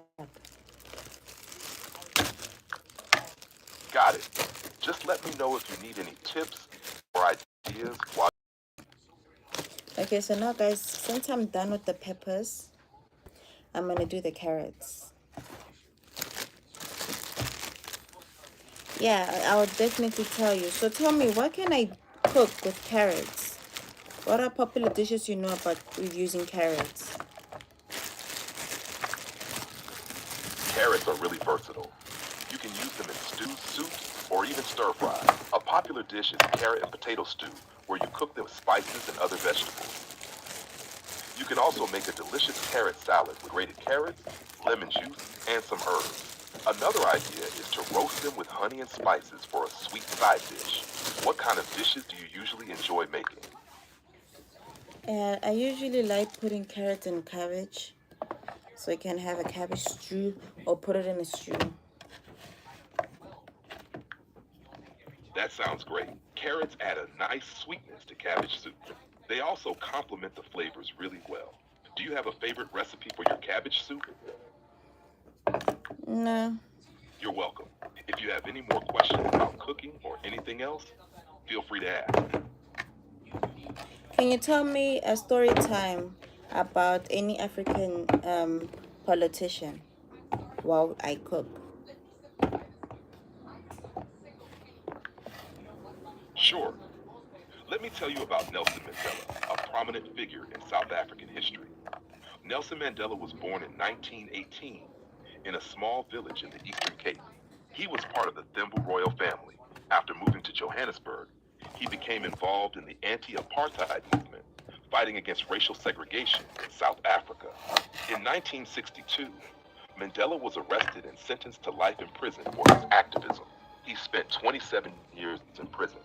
Got it. Just let me know if you need any tips or ideas while. Okay, so now guys, since I'm done with the peppers, I'm going to do the carrots. Yeah, I'll definitely tell you. So tell me, what can I cook with carrots? What are popular dishes you know about using carrots? Carrots are really versatile. You can use them in stews, soups, or even stir fry. A popular dish is carrot and potato stew, where you cook them with spices and other vegetables. You can also make a delicious carrot salad with grated carrots, lemon juice, and some herbs. Another idea is to roast them with honey and spices for a sweet side dish. What kind of dishes do you usually enjoy making? I usually like putting carrots and cabbage. So I can have a cabbage stew or put it in a stew. That sounds great. Carrots add a nice sweetness to cabbage soup. They also complement the flavors really well. Do you have a favorite recipe for your cabbage soup? No. You're welcome. If you have any more questions about cooking or anything else, feel free to ask. Can you tell me a story time about any African politician while I cook? Sure. Let me tell you about Nelson Mandela, a prominent figure in South African history. Nelson Mandela was born in 1918 in a small village in the Eastern Cape. He was part of the Thimble royal family. After moving to Johannesburg, he became involved in the anti-apartheid movement, fighting against racial segregation in South Africa. In 1962, Mandela was arrested and sentenced to life in prison for his activism. He spent 27 years in prison,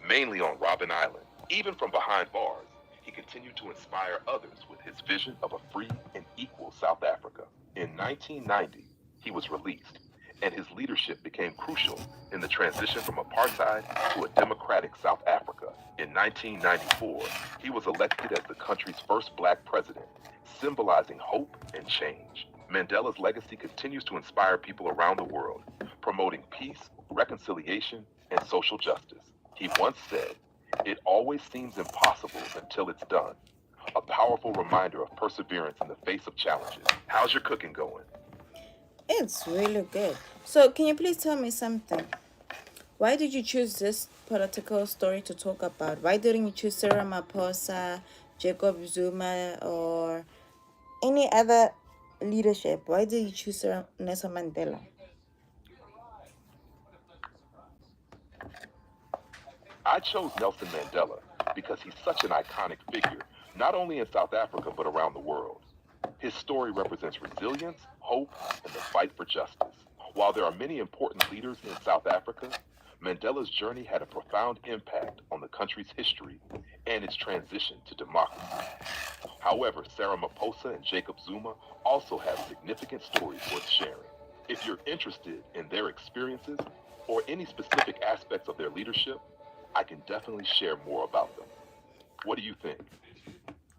mainly on Robben Island. Even from behind bars, he continued to inspire others with his vision of a free and equal South Africa. In 1990, he was released, and his leadership became crucial in the transition from apartheid to a democratic South Africa. In 1994, he was elected as the country's first black president, symbolizing hope and change. Mandela's legacy continues to inspire people around the world, promoting peace, reconciliation, and social justice. He once said, "It always seems impossible until it's done." A powerful reminder of perseverance in the face of challenges. How's your cooking going? It's really good. So can you please tell me something? Why did you choose this political story to talk about? Why didn't you choose Sarah Maposa, Jacob Zuma, or any other leadership? Why did you choose Nelson Mandela? I chose Nelson Mandela because he's such an iconic figure, not only in South Africa but around the world. His story represents resilience, hope, and the fight for justice. While there are many important leaders in South Africa, Mandela's journey had a profound impact on the country's history and its transition to democracy. However, Sarah Maposa and Jacob Zuma also have significant stories worth sharing. If you're interested in their experiences or any specific aspects of their leadership, I can definitely share more about them. What do you think?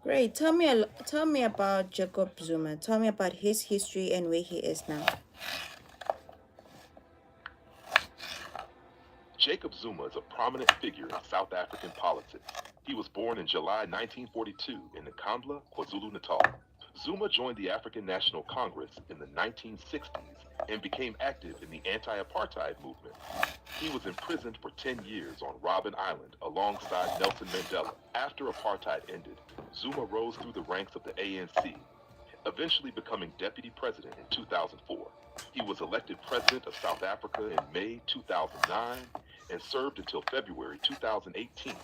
Great. Tell me about Jacob Zuma. Tell me about his history and where he is now. Jacob Zuma is a prominent figure in South African politics. He was born in July 1942 in Nkandla, KwaZulu-Natal. Zuma joined the African National Congress in the 1960s and became active in the anti-apartheid movement. He was imprisoned for 10 years on Robben Island alongside Nelson Mandela. After apartheid ended, Zuma rose through the ranks of the ANC, eventually becoming deputy president in 2004. He was elected president of South Africa in May 2009 and served until February 2018.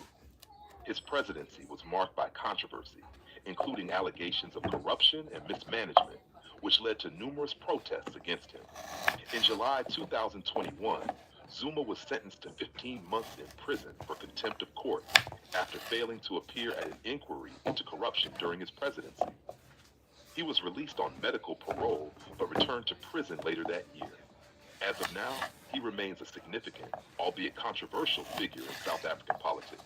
His presidency was marked by controversy, including allegations of corruption and mismanagement, which led to numerous protests against him. In July 2021, Zuma was sentenced to 15 months in prison for contempt of court after failing to appear at an inquiry into corruption during his presidency. He was released on medical parole but returned to prison later that year. As of now, he remains a significant, albeit controversial, figure in South African politics.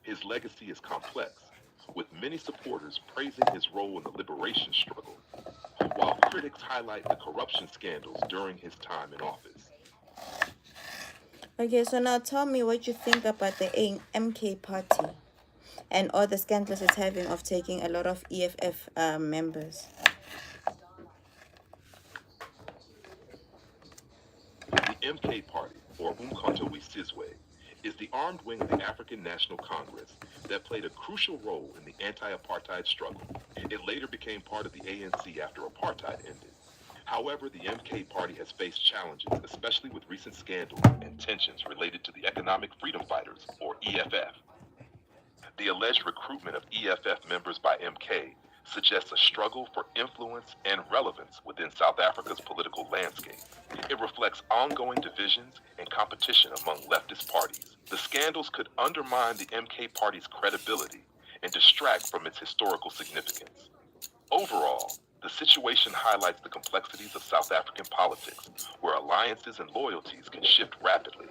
His legacy is complex, with many supporters praising his role in the liberation struggle, while critics highlight the corruption scandals during his time in office. Okay, so now tell me what you think about the MK party and all the scandals it's having of taking a lot of EFF members. The MK Party, or Umkhonto we Sizwe, is the armed wing of the African National Congress that played a crucial role in the anti-apartheid struggle. It later became part of the ANC after apartheid ended. However, the MK Party has faced challenges, especially with recent scandals and tensions related to the Economic Freedom Fighters, or EFF. The alleged recruitment of EFF members by MK suggests a struggle for influence and relevance within South Africa's political landscape. It reflects ongoing divisions and competition among leftist parties. The scandals could undermine the MK Party's credibility and distract from its historical significance. Overall, the situation highlights the complexities of South African politics, where alliances and loyalties can shift rapidly.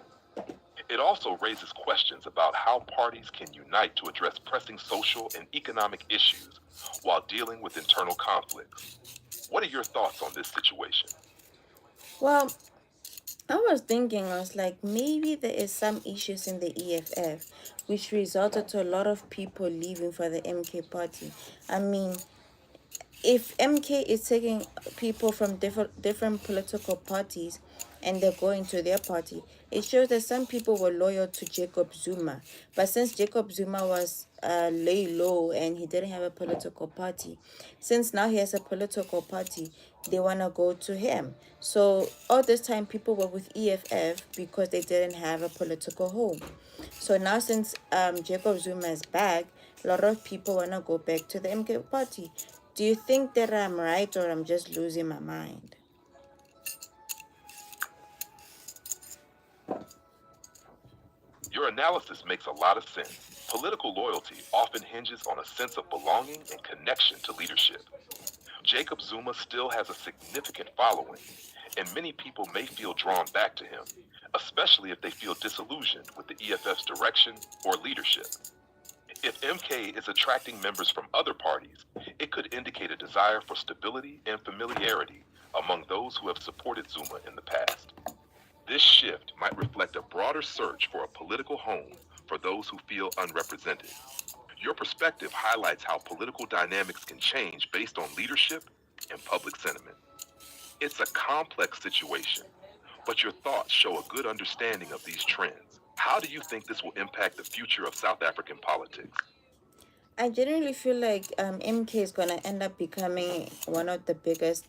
It also raises questions about how parties can unite to address pressing social and economic issues while dealing with internal conflicts. What are your thoughts on this situation? Well, I was like, maybe there is some issues in the EFF, which resulted to a lot of people leaving for the MK party. I mean, if MK is taking people from different political parties and they're going to their party, it shows that some people were loyal to Jacob Zuma. But since Jacob Zuma was lay low and he didn't have a political party, since now he has a political party, they want to go to him. So all this time people were with EFF because they didn't have a political home. So now since Jacob Zuma is back, a lot of people want to go back to the MK party. Do you think that I'm right or I'm just losing my mind? Your analysis makes a lot of sense. Political loyalty often hinges on a sense of belonging and connection to leadership. Jacob Zuma still has a significant following, and many people may feel drawn back to him, especially if they feel disillusioned with the EFF's direction or leadership. If MK is attracting members from other parties, it could indicate a desire for stability and familiarity among those who have supported Zuma in the past. This shift might reflect a broader search for a political home for those who feel unrepresented. Your perspective highlights how political dynamics can change based on leadership and public sentiment. It's a complex situation, but your thoughts show a good understanding of these trends. How do you think this will impact the future of South African politics? I generally feel like MK is gonna end up becoming one of the biggest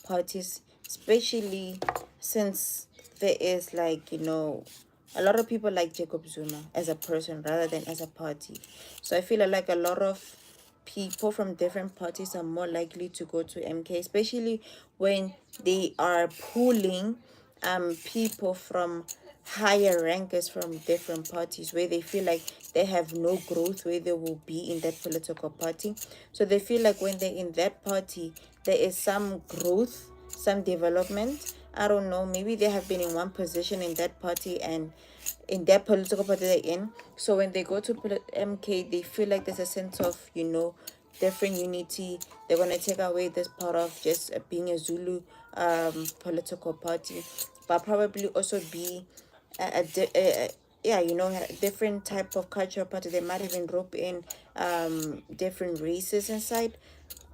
parties, especially since there is like a lot of people like Jacob Zuma as a person rather than as a party. So I feel like a lot of people from different parties are more likely to go to MK, especially when they are pulling people from higher rankers from different parties where they feel like they have no growth where they will be in that political party. So they feel like when they're in that party, there is some growth, some development. I don't know, maybe they have been in one position in that party and in that political party they're in. So when they go to MK, they feel like there's a sense of, different unity. They're going to take away this part of just being a Zulu political party, but probably also be yeah, a different type of cultural party. They might even rope in different races inside.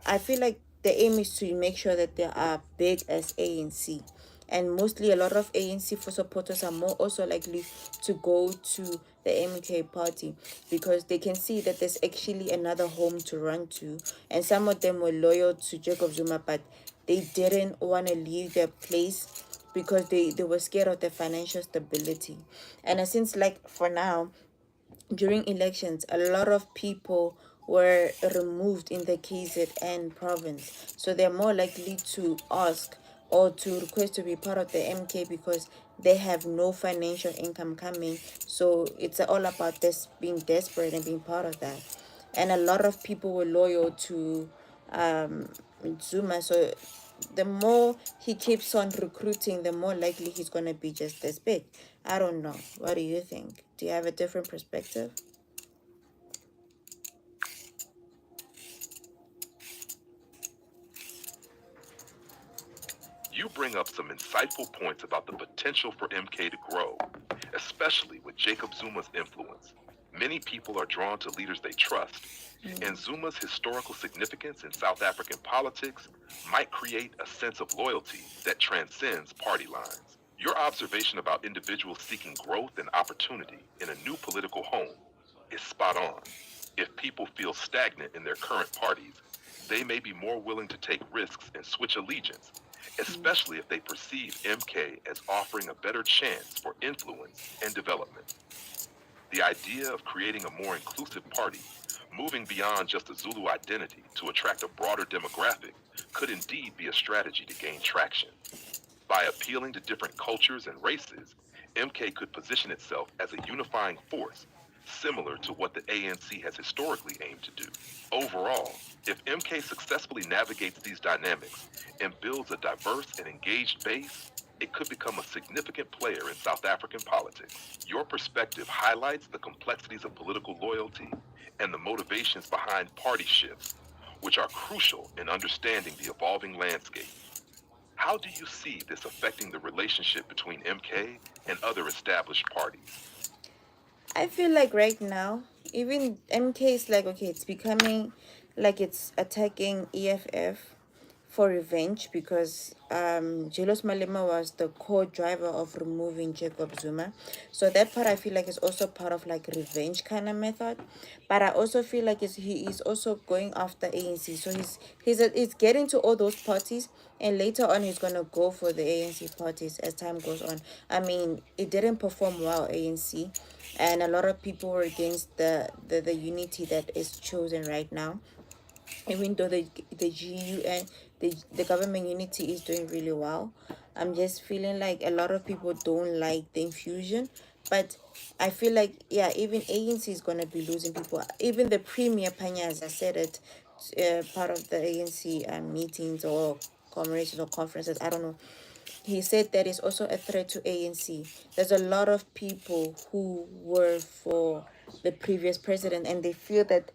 I feel like the aim is to make sure that they are big as ANC. And mostly a lot of ANC for supporters are more also likely to go to the MK party because they can see that there's actually another home to run to. And some of them were loyal to Jacob Zuma, but they didn't want to leave their place because they were scared of the financial stability. And since, like, for now, during elections, a lot of people were removed in the KZN province. So they're more likely to ask or to request to be part of the MK because they have no financial income coming. So it's all about this being desperate and being part of that. And a lot of people were loyal to Zuma. So the more he keeps on recruiting, the more likely he's going to be just this big. I don't know. What do you think? Do you have a different perspective? You bring up some insightful points about the potential for MK to grow, especially with Jacob Zuma's influence. Many people are drawn to leaders they trust, and Zuma's historical significance in South African politics might create a sense of loyalty that transcends party lines. Your observation about individuals seeking growth and opportunity in a new political home is spot on. If people feel stagnant in their current parties, they may be more willing to take risks and switch allegiance, especially if they perceive MK as offering a better chance for influence and development. The idea of creating a more inclusive party, moving beyond just a Zulu identity to attract a broader demographic, could indeed be a strategy to gain traction. By appealing to different cultures and races, MK could position itself as a unifying force, similar to what the ANC has historically aimed to do. Overall, if MK successfully navigates these dynamics and builds a diverse and engaged base, it could become a significant player in South African politics. Your perspective highlights the complexities of political loyalty and the motivations behind party shifts, which are crucial in understanding the evolving landscape. How do you see this affecting the relationship between MK and other established parties? I feel like right now, even MK is like, okay, it's becoming like it's attacking EFF for revenge because Julius Malema was the core driver of removing Jacob Zuma. So that part I feel like is also part of like revenge kind of method. But I also feel like he is also going after ANC. So he's getting to all those parties and later on he's gonna go for the ANC parties as time goes on. I mean, it didn't perform well, ANC, and a lot of people were against the unity that is chosen right now, even though the GU and the government unity is doing really well. I'm just feeling like a lot of people don't like the infusion, but I feel like, yeah, even ANC is gonna be losing people. Even the premier Panya, as I said it, part of the ANC meetings or commemorations or conferences, I don't know, he said that is also a threat to ANC. There's a lot of people who were for the previous president and they feel that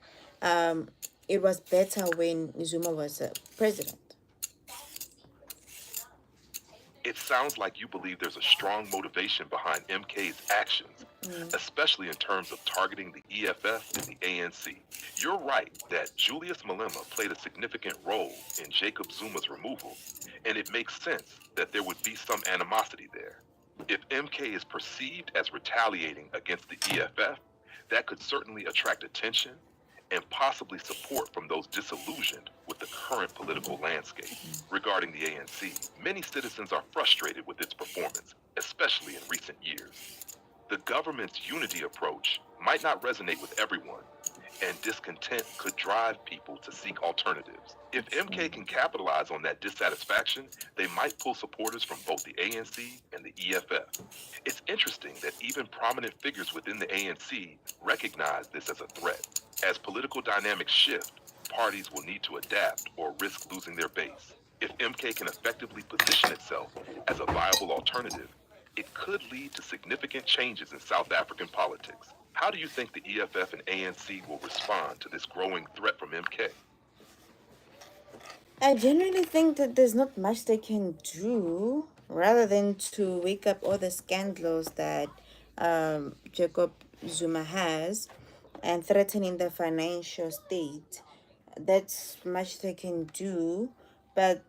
it was better when Zuma was president. It sounds like you believe there's a strong motivation behind MK's actions, especially in terms of targeting the EFF and the ANC. You're right that Julius Malema played a significant role in Jacob Zuma's removal, and it makes sense that there would be some animosity there. If MK is perceived as retaliating against the EFF, that could certainly attract attention and possibly support from those disillusioned with the current political landscape. Regarding the ANC, many citizens are frustrated with its performance, especially in recent years. The government's unity approach might not resonate with everyone, and discontent could drive people to seek alternatives. If MK can capitalize on that dissatisfaction, they might pull supporters from both the ANC and the EFF. It's interesting that even prominent figures within the ANC recognize this as a threat. As political dynamics shift, parties will need to adapt or risk losing their base. If MK can effectively position itself as a viable alternative, it could lead to significant changes in South African politics. How do you think the EFF and ANC will respond to this growing threat from MK? I genuinely think that there's not much they can do rather than to wake up all the scandals that Jacob Zuma has and threatening the financial state. That's much they can do, but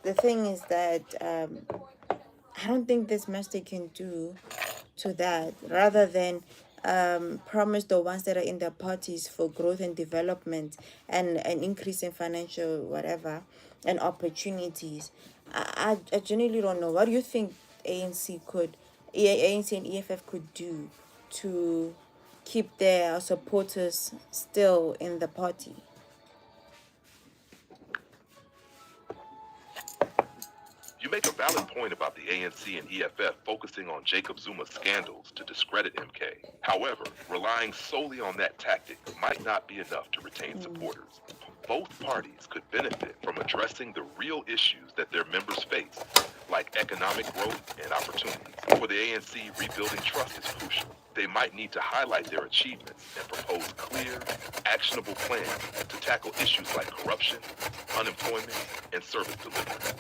the thing is that I don't think there's much they can do to that rather than promise the ones that are in their parties for growth and development and an increase in financial whatever and opportunities. I genuinely don't know. What do you think ANC and EFF could do to keep their supporters still in the party? You make a valid point about the ANC and EFF focusing on Jacob Zuma's scandals to discredit MK. However, relying solely on that tactic might not be enough to retain supporters. Both parties could benefit from addressing the real issues that their members face, like economic growth and opportunities. For the ANC, rebuilding trust is crucial. They might need to highlight their achievements and propose clear, actionable plans to tackle issues like corruption, unemployment, and service delivery.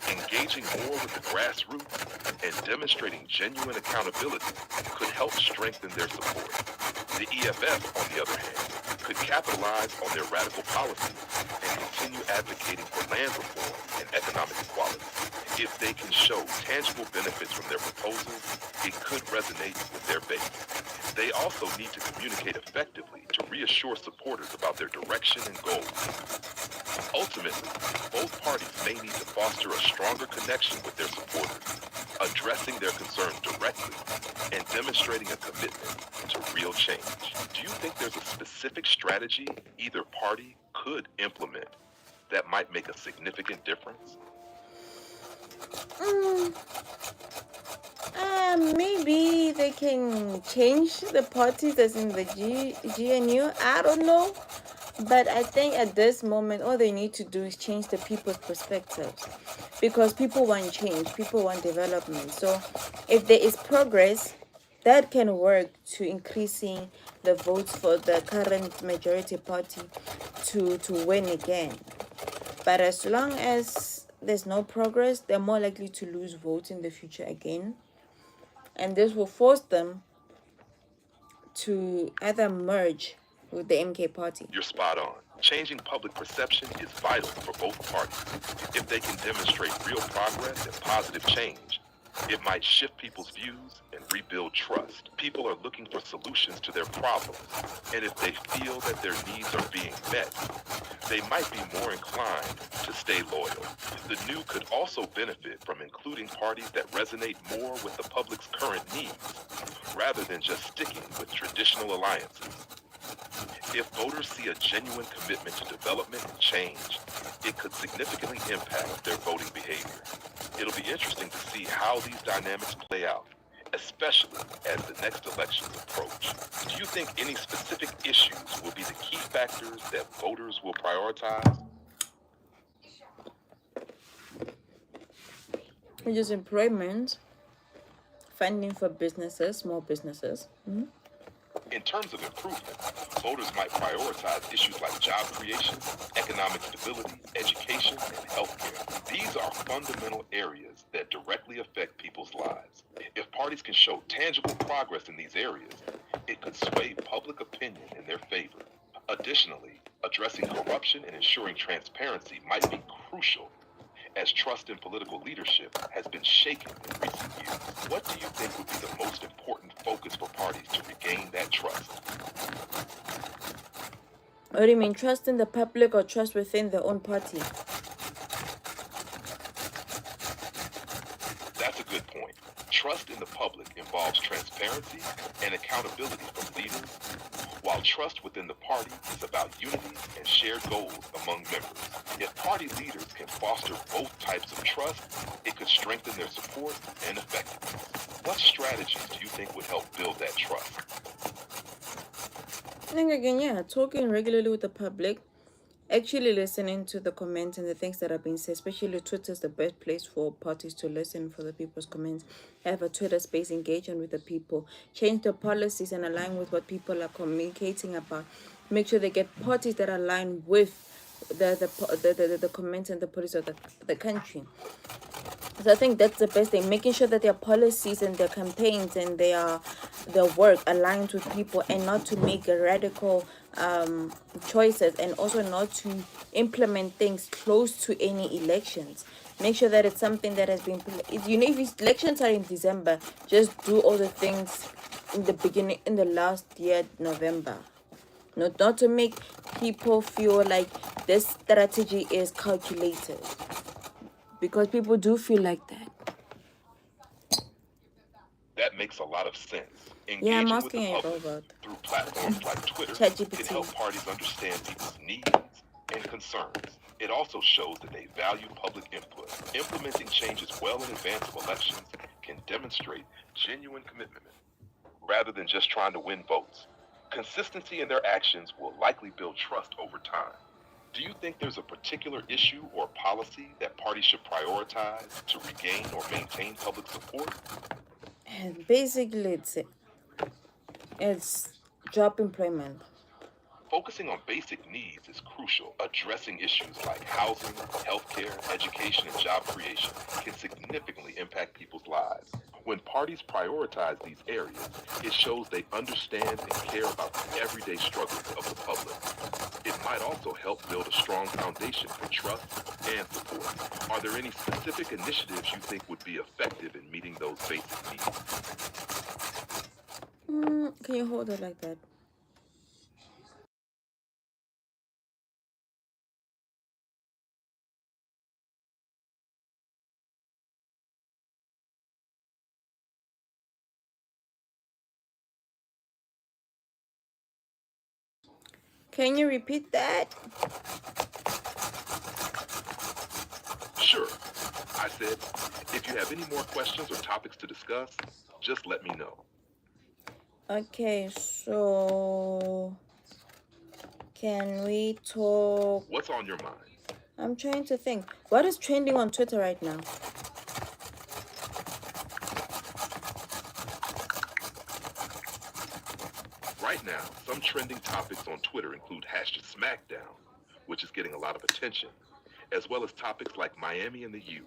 Engaging more with the grassroots and demonstrating genuine accountability could help strengthen their support. The EFF, on the other hand, could capitalize on their radical policies and continue advocating for land reform and economic equality. If they can show tangible benefits from their proposals, it could resonate with their base. They also need to communicate effectively to reassure supporters about their direction and goals. Ultimately, both parties may need to foster a stronger connection with their supporters, addressing their concerns directly and demonstrating a commitment to real change. Do you think there's a specific strategy either party could implement that might make a significant difference? Maybe they can change the parties as in the GNU. I don't know. But I think at this moment, all they need to do is change the people's perspectives. Because people want change, people want development. So if there is progress, that can work to increasing the votes for the current majority party to win again. But as long as there's no progress, they're more likely to lose votes in the future again. And this will force them to either merge with the MK party. You're spot on. Changing public perception is vital for both parties. If they can demonstrate real progress and positive change, it might shift people's views and rebuild trust. People are looking for solutions to their problems, and if they feel that their needs are being met, they might be more inclined to stay loyal. The new could also benefit from including parties that resonate more with the public's current needs, rather than just sticking with traditional alliances. If voters see a genuine commitment to development and change, it could significantly impact their voting behavior. It'll be interesting to see how these dynamics play out, especially as the next elections approach. Do you think any specific issues will be the key factors that voters will prioritize? Which is employment, funding for businesses, small businesses. In terms of improvement, voters might prioritize issues like job creation, economic stability, education, and healthcare. These are fundamental areas that directly affect people's lives. If parties can show tangible progress in these areas, it could sway public opinion in their favor. Additionally, addressing corruption and ensuring transparency might be crucial, as trust in political leadership has been shaken in recent years. What do you think would be the most important focus for parties to regain that trust? What do you mean, trust in the public or trust within their own party? That's a good point. Trust in the public involves transparency and accountability from leaders, while trust within the party is about unity and shared goals among members. If party leaders can foster both types of trust, it could strengthen their support and effectiveness. What strategies do you think would help build that trust? I think again, yeah, talking regularly with the public, actually listening to the comments and the things that are being said. Especially Twitter is the best place for parties to listen for the people's comments. Have a Twitter space, engagement with the people, change the policies and align with what people are communicating about. Make sure they get parties that align with the comments and the policies of the country. So I think that's the best thing, making sure that their policies and their campaigns and their work aligns with people, and not to make radical choices, and also not to implement things close to any elections. Make sure that it's something that has been, if elections are in December, just do all the things in the beginning, in the last year, November. Not to make people feel like this strategy is calculated, because people do feel like that. That makes a lot of sense. Yeah, I'm Engaging with the asking a public robot. through platforms like Twitter can help ChatGPT. parties understand people's needs and concerns. It also shows that they value public input. Implementing changes well in advance of elections can demonstrate genuine commitment rather than just trying to win votes. Consistency in their actions will likely build trust over time. Do you think there's a particular issue or policy that parties should prioritize to regain or maintain public support? And basically, it's job employment. Focusing on basic needs is crucial. Addressing issues like housing, healthcare, education, and job creation can significantly impact people's lives. When parties prioritize these areas, it shows they understand and care about the everyday struggles of the public. It might also help build a strong foundation for trust and support. Are there any specific initiatives you think would be effective in meeting those basic needs? Can you hold it like that? Can you repeat that? Sure. I said, if you have any more questions or topics to discuss, just let me know. Okay, so can we talk? What's on your mind? I'm trying to think. What is trending on Twitter right now? Right now, some trending topics on Twitter include hashtag SmackDown, which is getting a lot of attention, as well as topics like Miami and the U.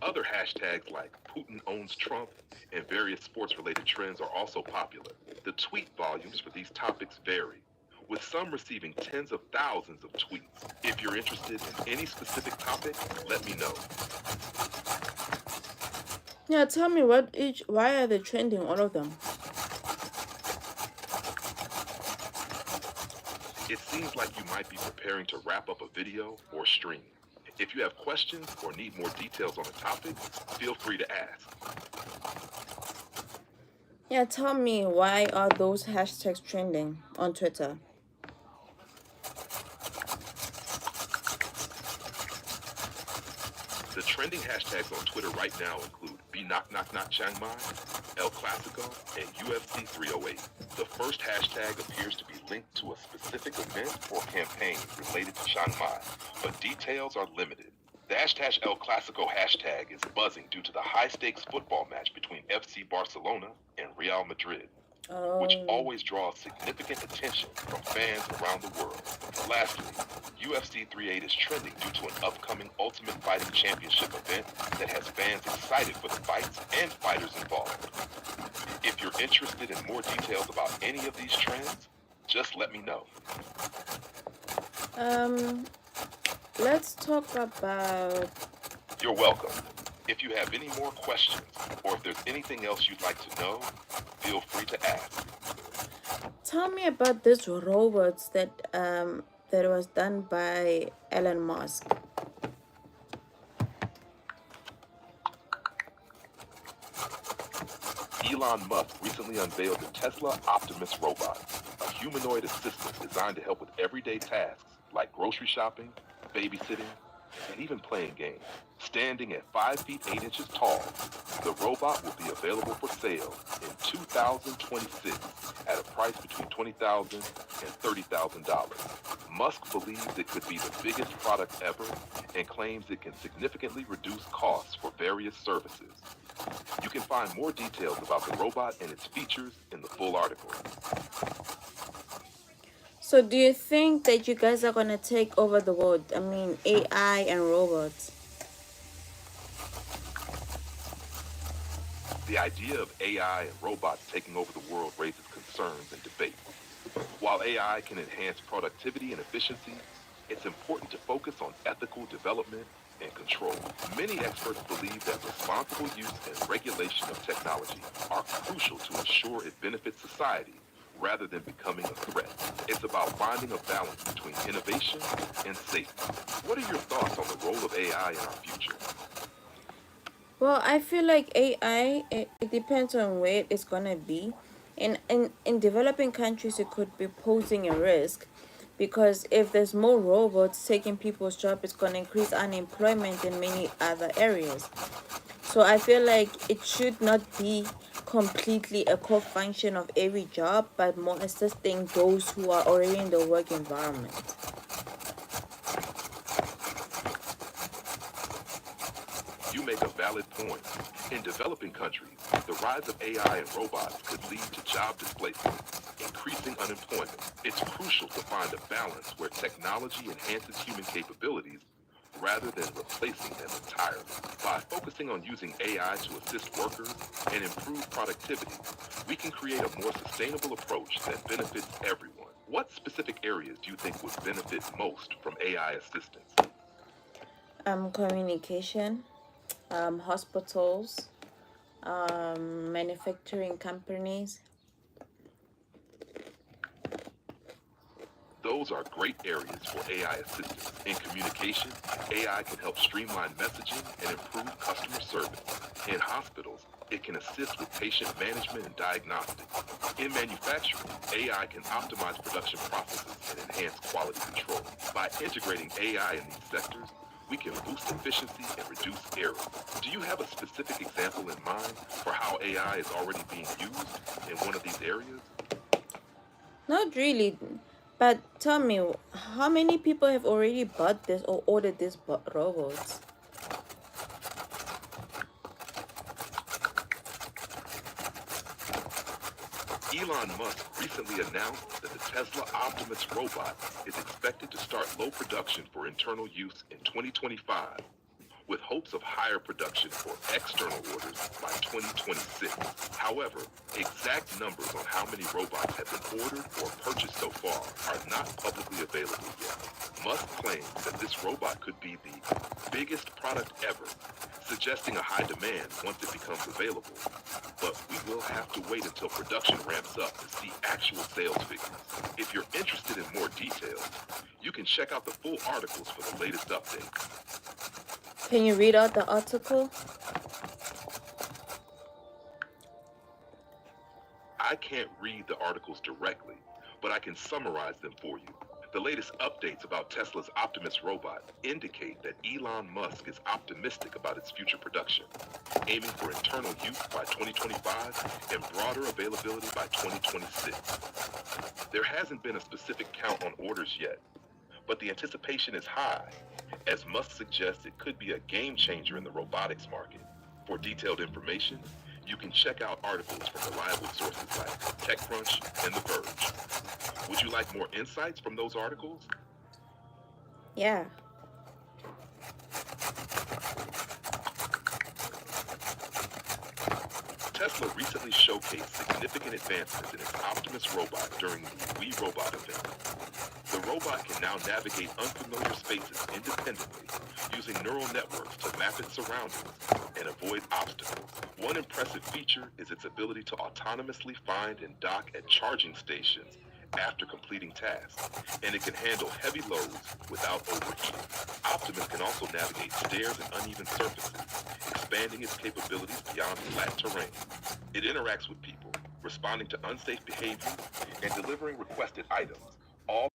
Other hashtags like Putin owns Trump and various sports-related trends are also popular. The tweet volumes for these topics vary, with some receiving tens of thousands of tweets. If you're interested in any specific topic, let me know. Yeah, tell me why are they trending, all of them? It seems like you might be preparing to wrap up a video or stream. If you have questions or need more details on a topic, feel free to ask. Yeah, tell me, why are those hashtags trending on Twitter? The trending hashtags on Twitter right now include Be Knock Knock Knock Chiang Mai, El Clasico, and UFC 308. The first hashtag appears to be linked to a specific event or campaign related to Chiang Mai, but details are limited. The hashtag El Clasico hashtag is buzzing due to the high-stakes football match between FC Barcelona and Real Madrid, which always draws significant attention from fans around the world. Lastly, UFC 308 is trending due to an upcoming Ultimate Fighting Championship event that has fans excited for the fights and fighters involved. If you're interested in more details about any of these trends, just let me know. Let's talk about... You're welcome. If you have any more questions, or if there's anything else you'd like to know, feel free to ask. Tell me about this robots that was done by Elon Musk. Elon Elon Musk recently unveiled the Tesla Optimus robot, a humanoid assistant designed to help with everyday tasks like grocery shopping, babysitting, and even playing games. Standing at 5 feet 8 inches tall, the robot will be available for sale in 2026 at a price between $20,000 and $30,000. Musk believes it could be the biggest product ever and claims it can significantly reduce costs for various services. You can find more details about the robot and its features in the full article. So do you think that you guys are gonna take over the world? I mean, AI and robots. The idea of AI and robots taking over the world raises concerns and debate. While AI can enhance productivity and efficiency, it's important to focus on ethical development and control. Many experts believe that responsible use and regulation of technology are crucial to ensure it benefits society rather than becoming a threat. It's about finding a balance between innovation and safety. What are your thoughts on the role of AI in our future? Well, I feel like AI, it depends on where it's gonna be. In developing countries, it could be posing a risk because if there's more robots taking people's job, it's gonna increase unemployment in many other areas. So I feel like it should not be completely a core function of every job, but more assisting those who are already in the work environment. You make a valid point. In developing countries, the rise of AI and robots could lead to job displacement, increasing unemployment. It's crucial to find a balance where technology enhances human capabilities rather than replacing them entirely. By focusing on using AI to assist workers and improve productivity, we can create a more sustainable approach that benefits everyone. What specific areas do you think would benefit most from AI assistance? Communication, hospitals, manufacturing companies. Those are great areas for AI assistance. In communication, AI can help streamline messaging and improve customer service. In hospitals, it can assist with patient management and diagnostics. In manufacturing, AI can optimize production processes and enhance quality control. By integrating AI in these sectors, we can boost efficiency and reduce errors. Do you have a specific example in mind for how AI is already being used in one of these areas? Not really, but tell me, how many people have already bought this or ordered these robots? Elon Musk recently announced that the Tesla Optimus robot is expected to start low production for internal use in 2025, with hopes of higher production for external orders by 2026. However, exact numbers on how many robots have been ordered or purchased so far are not publicly available yet. Musk claims that this robot could be the biggest product ever, suggesting a high demand once it becomes available. But we will have to wait until production ramps up to see actual sales figures. If you're interested in more details, you can check out the full articles for the latest updates. Can you read out the article? I can't read the articles directly, but I can summarize them for you. The latest updates about Tesla's Optimus robot indicate that Elon Musk is optimistic about its future production, aiming for internal use by 2025 and broader availability by 2026. There hasn't been a specific count on orders yet, but the anticipation is high, as Musk suggests it could be a game changer in the robotics market. For detailed information, you can check out articles from reliable sources like TechCrunch and The Verge. Would you like more insights from those articles? Yeah. Tesla recently showcased significant advancements in its Optimus robot during the We Robot event. The robot can now navigate unfamiliar spaces independently, using neural networks to map its surroundings and avoid obstacles. One impressive feature is its ability to autonomously find and dock at charging stations after completing tasks, and it can handle heavy loads without overheating. Optimus can also navigate stairs and uneven surfaces, expanding its capabilities beyond flat terrain. It interacts with people, responding to unsafe behaviors and delivering requested items, all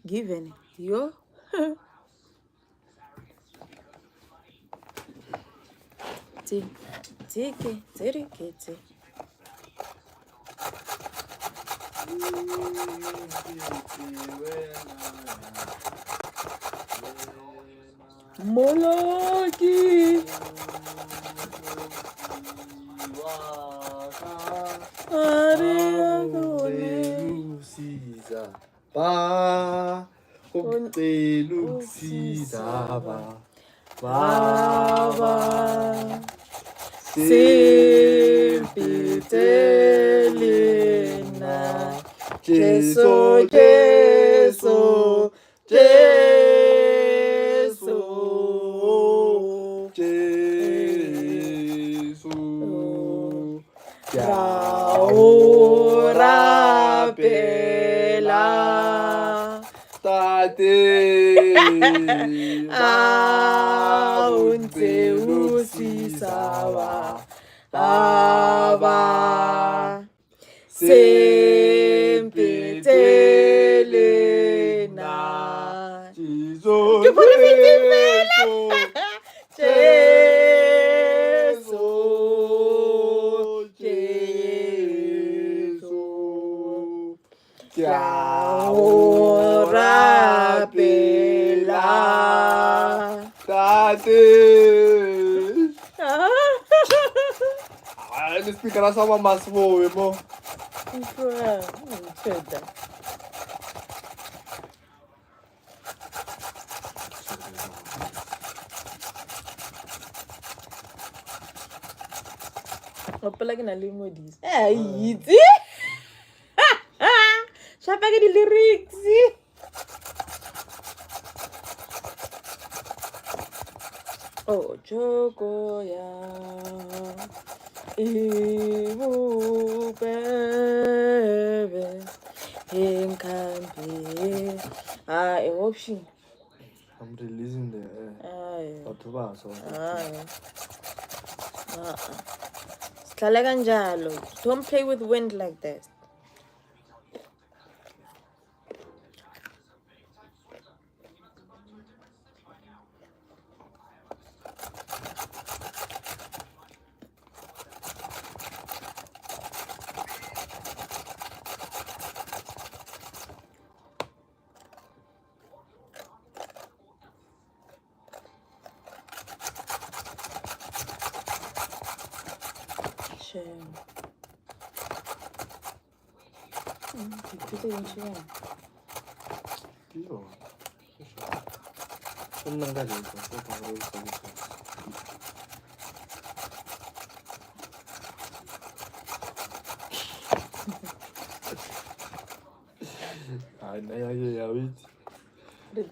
Given. Yo. Tiki. Molaki. Ba Baba. Sempitelina. Jesu. Ora pela. Tate Unte usisawa. Baba. Sempitelina. Jesu. Ke ora pela. Tate. Ni speaker sama mas mo mo. Hopola ke na le modise. Itse. Shapa ke di lyrics. Oh, Joko ya. Ibu bebe. Inkambi. Option. I'm releasing the Sihlala kanjalo. Don't play with wind like that.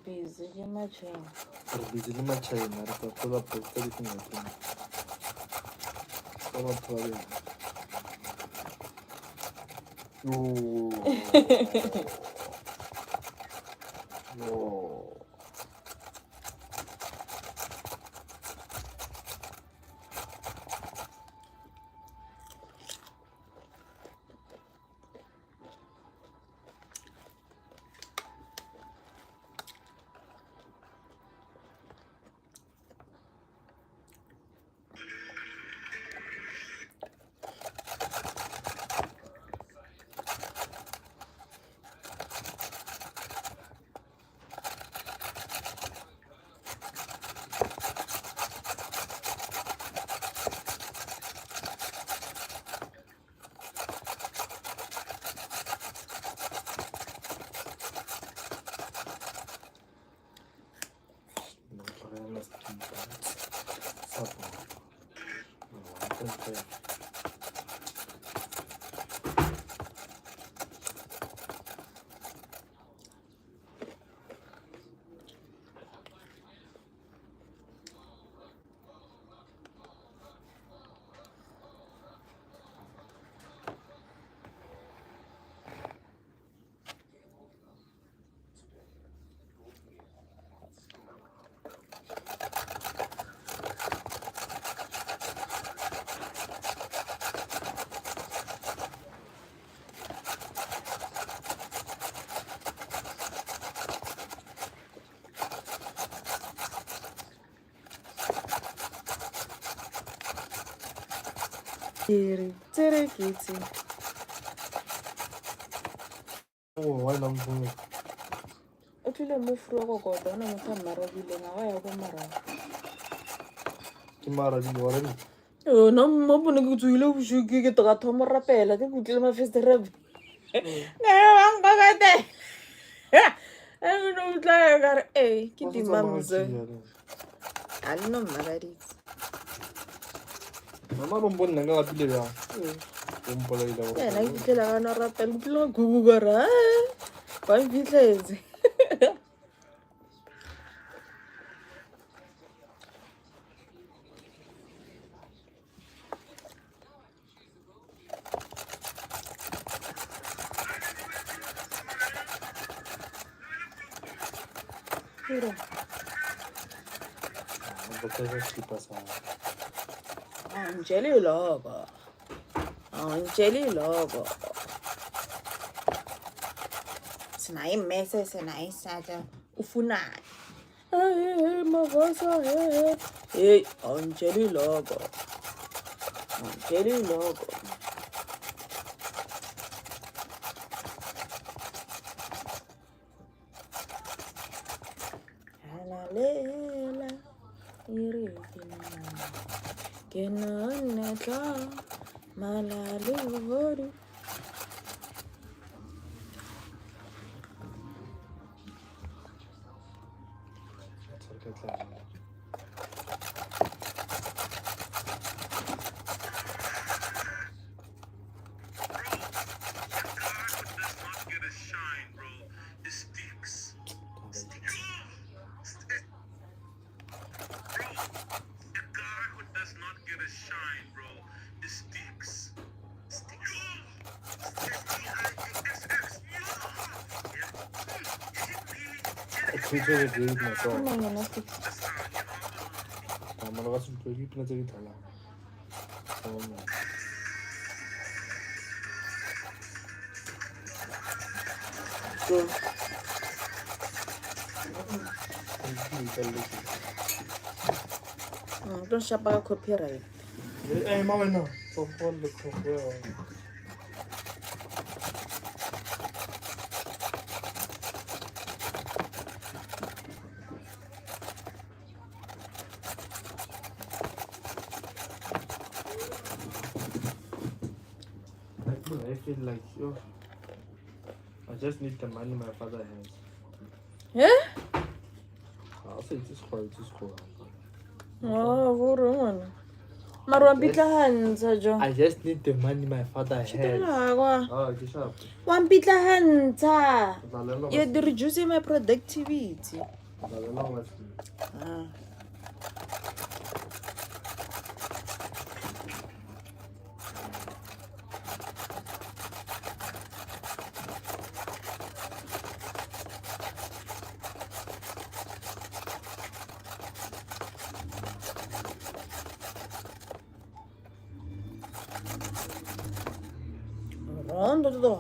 Busy in my chain. Iri, tere kitty. Oh, why not go? O tlile mo furo go kota ona motho a mmarabile nga wa ya go marago. Kimara di gore. Yona mma bone ke tswile boshuki ke toka thomo rapela ke kutlile mafesterebe. Nga bang ka kate. No tla ka re ke dimamse. A le no mmaraditse. Mama bombon nanga la pile ya. Bombola ila go. Yena ke tlela ka no rapela ke tlela gugu ka ra. Ba fitlhetse. Bakka skip asa. Angeli logo. Angeli logo. Sinai mese sinai saja ufunai. Hey, mavasa hey. Hey, Angeli logo. Angeli logo. Lela iri kena tla malalu horu. Twitter de grade na to. Mangena fix. Mama ga se tlhoki pina tse di thala. So Don't shapa copyright. eh mama no. So for the cover. I feel like I just need the money my father has. Yeah? I'll say it's quite. Oh, vurumana. Marwa pitla hantsha jo. I just need the money my father has. Kwa. Oh, ke sharp. Wan pitla hantsha. Lalela You're reducing my productivity. lalela wa se. Ah. Rondo do.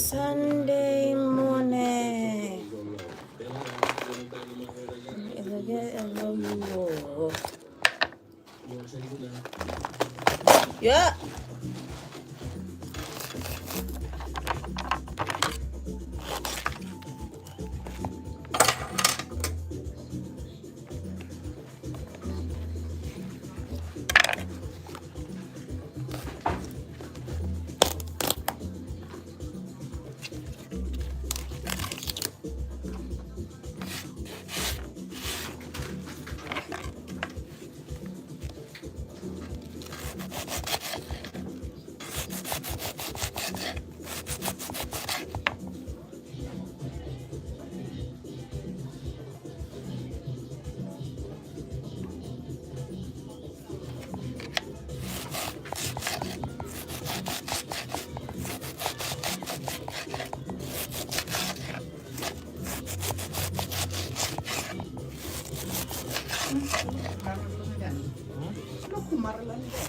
Sunday morning. Yeah.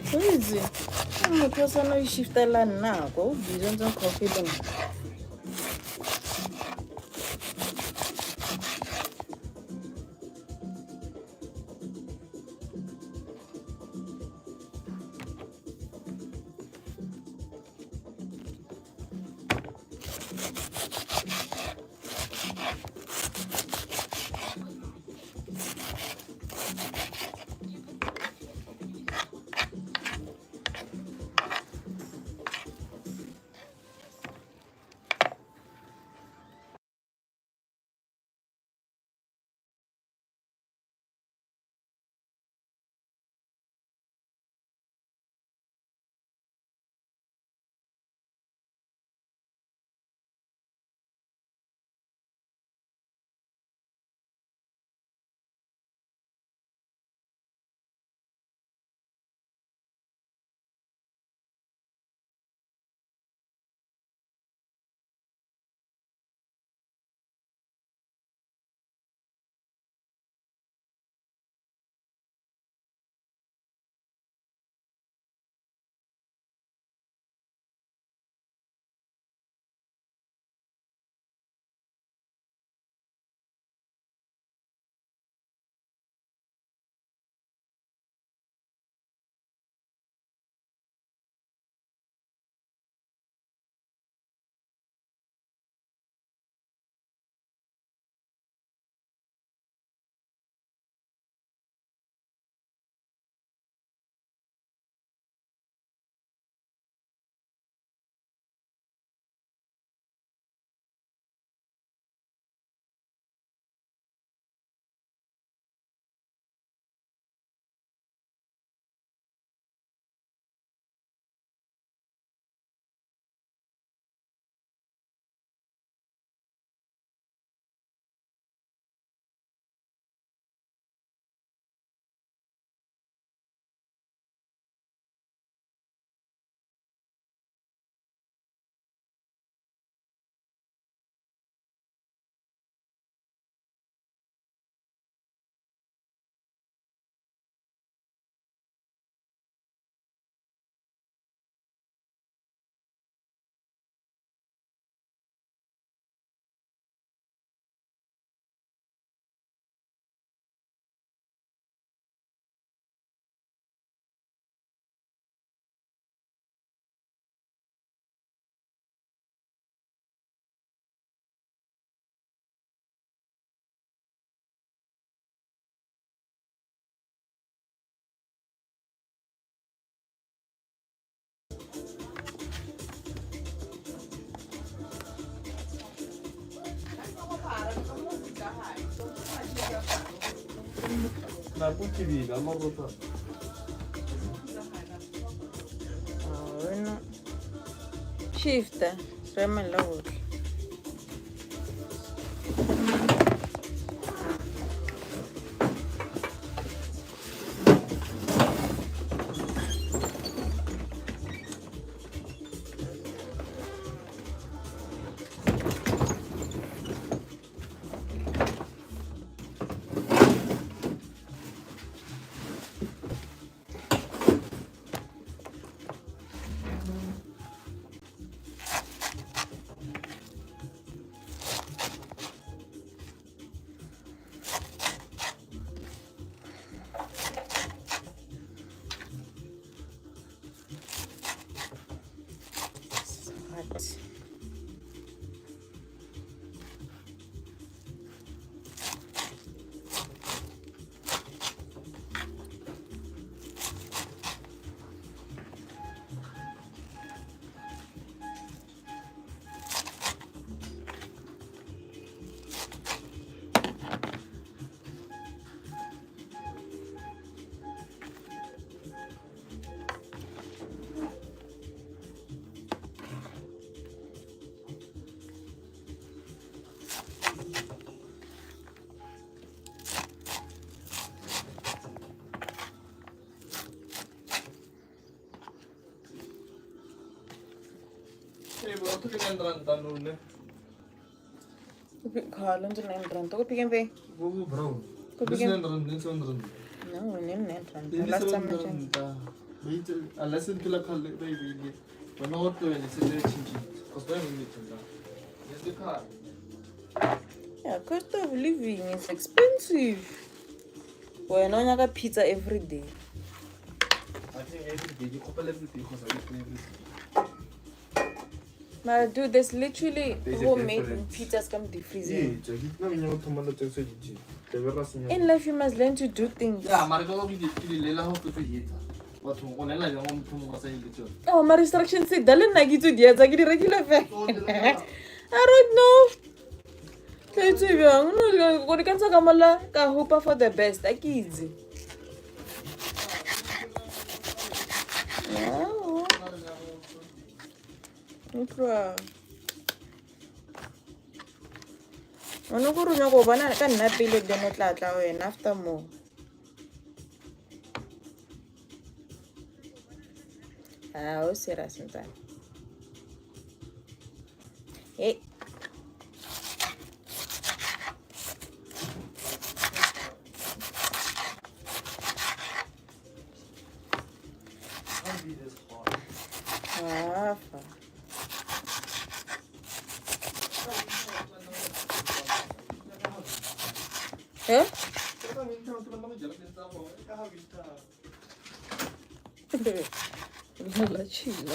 Crazy. Motho o sana o shiftela nako o busy ntse coffee le nna. Bueno. Shift. Tráeme la otra. 어떻게 된다는다 너네? Carlin to name Trent. Go pick and pay. 뭐 브라운. Go pick 무슨 and 애들은 무슨 애들은 No, we name Trent. 이 Last time I changed. 사람들은 메이트 레슨 필라칼레 베이비 원어도 이제 친지 거기에 있는다. 예스카 Yeah, cost of living is expensive. Well, no, I got pizza every day. I think every day you couple everything because I eat everything. But dude, there's literally There's a homemade difference. pizzas come defreezing. 예, 저기 그냥 토마토 tex어지지. 데벨라스냐. In life, you must learn to do things. 야, 말고 거기 뒤에 레라하고 그 예다. 와토 오늘날 영어 좀 가서 읽죠. Oh, my restriction said, Dalan Nagi to the other regular fare. I don't know. It's young. No, go to Kansa Kamala, ka hope for the best. I kids. Wow. Utlwa. Ono go runya go bona ka nna pele de no tla tla wena after mo. Ah, o serious nta. Hey. Ah, fa. Eh? La chila.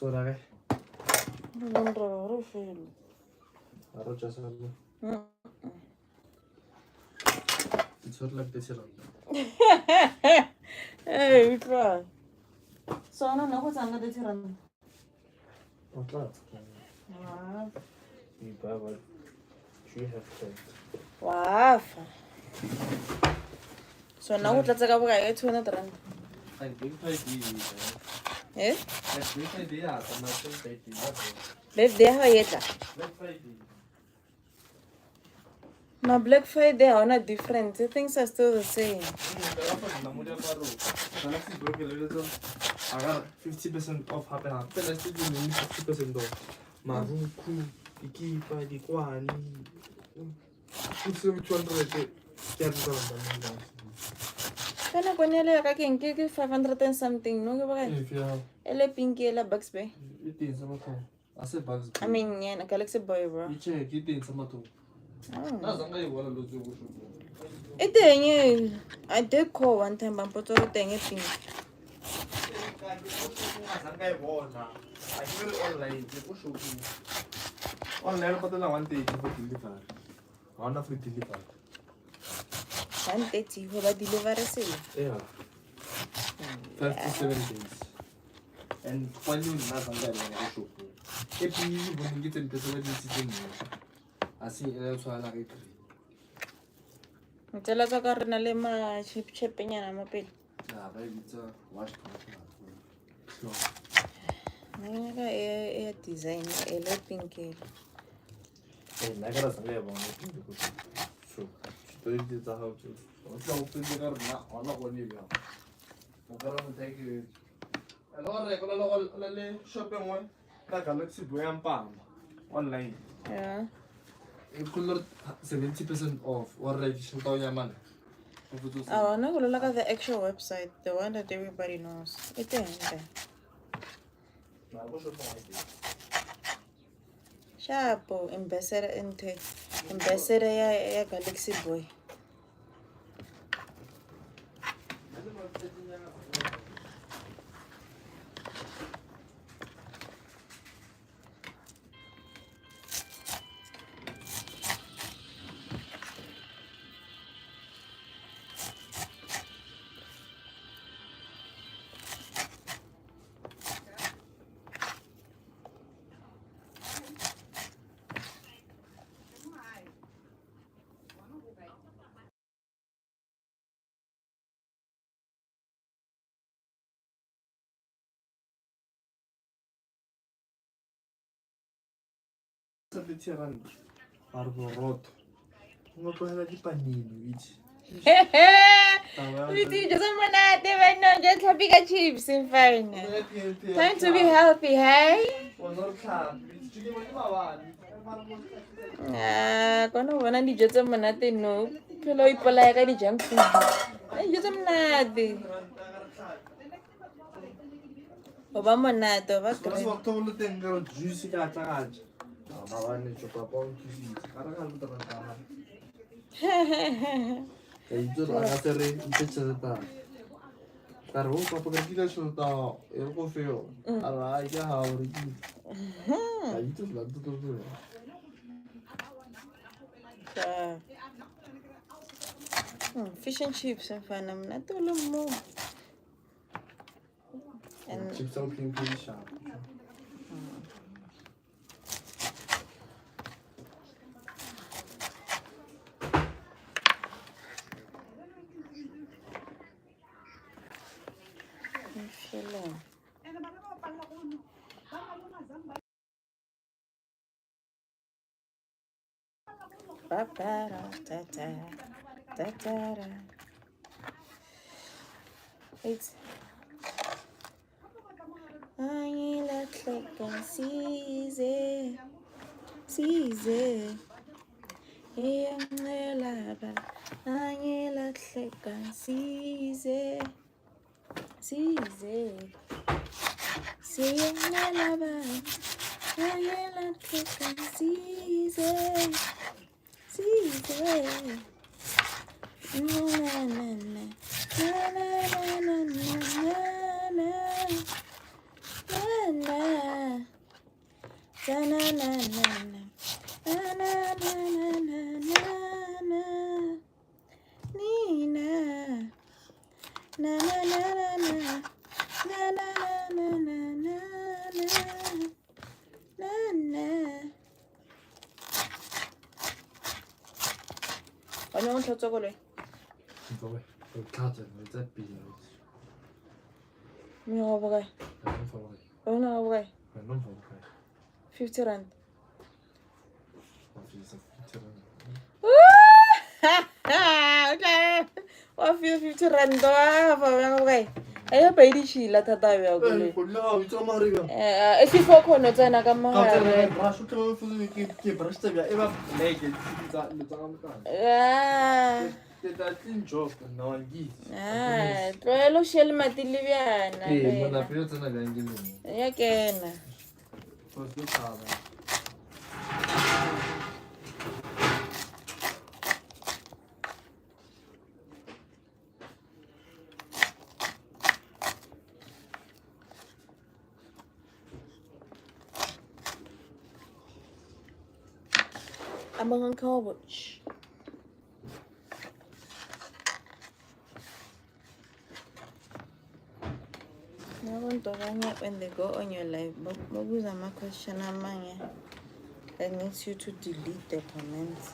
소라게. Non raro film. 알아서 살고. 저를 날 때처럼. Hey, try. So no go tsanga de tirana. 맞다. Wow. 이 바바. You have to. Wow. So now go tlatsa ka boka e 200 rand. 아니 뱅파이디. Eh? 뱅파이디야. 정말 뱅파이디. Live there how yeta. 뱅파이디. My Black Friday are not different. The things are still the same. 나무자 바로 갤럭시 브로ker 그래서 아가 50% off 하면 갤럭시 주는 50% off. 마루쿠 이기 파이디 과니. 무슨 좋아하는데 깨르다 Kana konele ka ke nke ke 500 and something no ke baka. If you Ele pinky ele Bucks Bay. it is some to. I said bugs. I mean, yeah, na Galaxy Boy bro. You check it in some to. Na zanga wala lozo go. Ite nye I did call one time but poto tenge pink. zanga bona. I will online je ko shopping. Online pata na one day for deliver. On free deliver. 130 ho ba deliver sele. Yeah. 5 to 7 days. And when you na zanga go shopping. E pi bo ngi tse ntse ba di tsitseng. Asi ele tswana ke three. Ntela ka re na le ma chip nyana mo pele. Yeah, ba bitsa wash so Nna ka e design ele pink ele. 나가라 상가에 보면 수 저희들 다 하고 어떤 오픈데가 나 얼마 걸리냐 그러면 되게 알아래 그러래 쇼핑 원 갤럭시 뭐야 빰 온라인 Yeah. 쿨러 70% off already 신도야만 I wanna go look at the actual website, the one that everybody knows. Ite ente. 나고 쇼핑 Shapo ambassador into ambassador ya Galaxy Boy. 30 rand ba re borotho o tlogela dipanino itse Dijo tse monate banna ja tlhapi ka chips fine. Time to be healthy, hey? Kona bona dijo tse monate no. Phela o ipolaya ka di-junk food. Dijo tse monate. O ba monate, o ba great. Fish and chips and fun. I'm not all more. And chips are pretty sharp. It's I like and season. Okay. 50 rand. Okay. What 50 rand? Okay. I pay the shila tata ya gole. If you focus on tsena ka mogare. Tlwaelo shele matile bjana. Ya kena. I'm on couch. When they go on your live, Bobu's a question that needs you to delete the comments.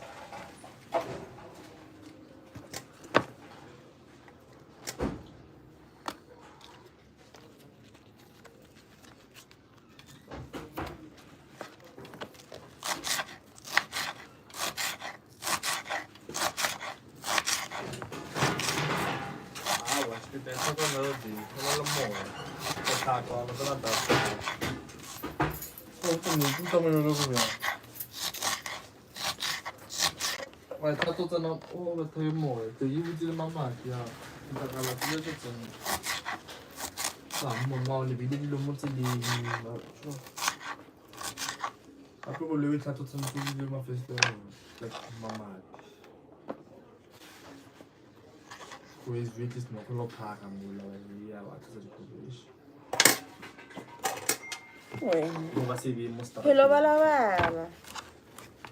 Hello, Balabala.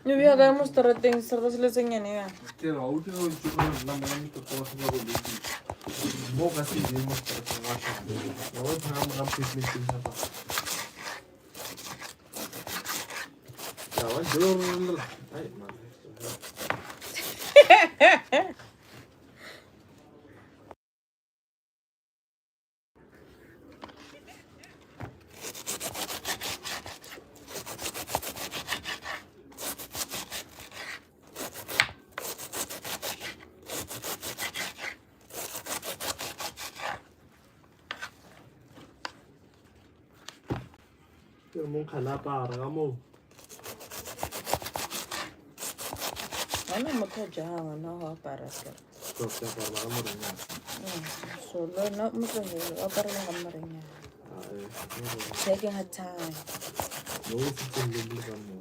You have a monster things, so that's listening anyway. Ke mo khalapara ka mo. Ana motho jang na ho apara ska. Stop ka para ka mo rin yan. So no motho he apara na kamarinya. Taking her time. No sitting little ka mo.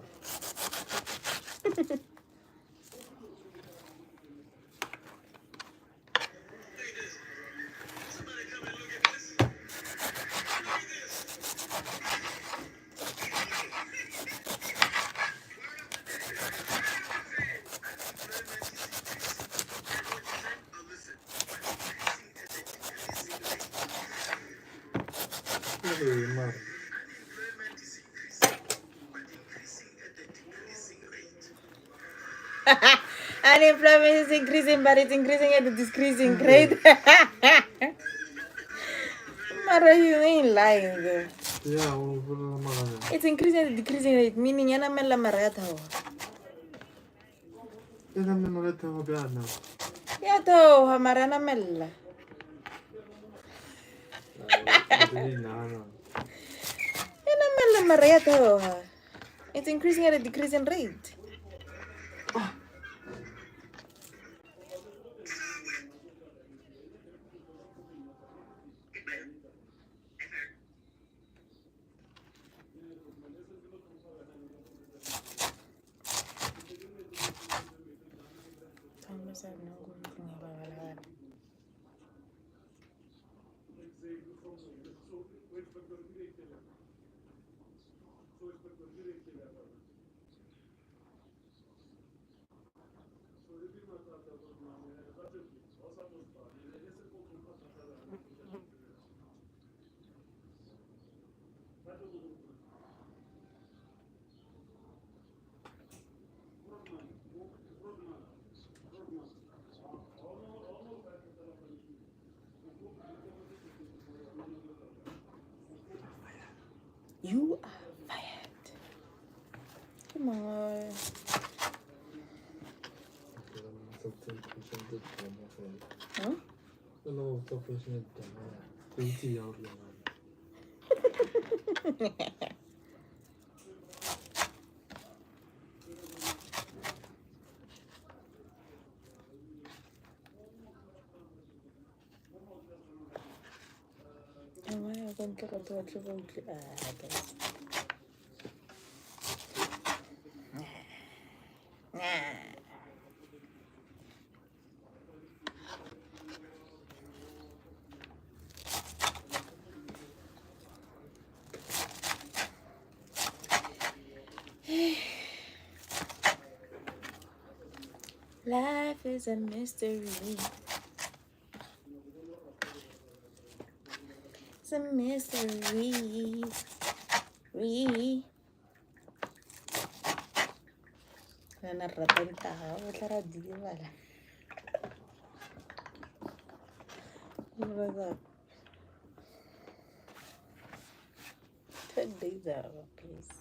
Unemployment is increasing, but it's increasing at a decreasing rate. Mara, you ain't lying though. Yeah, It's increasing at a decreasing rate, meaning yana mela marata. ina mina le tho ba na. Ya to hamarana mela. Yana mela marata. It's increasing at a decreasing rate. You are fired. Come on. Huh? No, stop pushing it down. Easy out, I'm going to go to a triple. I guess. Life is a mystery. It's a mystery. Ana ratanta o tla ra di bala. What's up? 10 days out, please.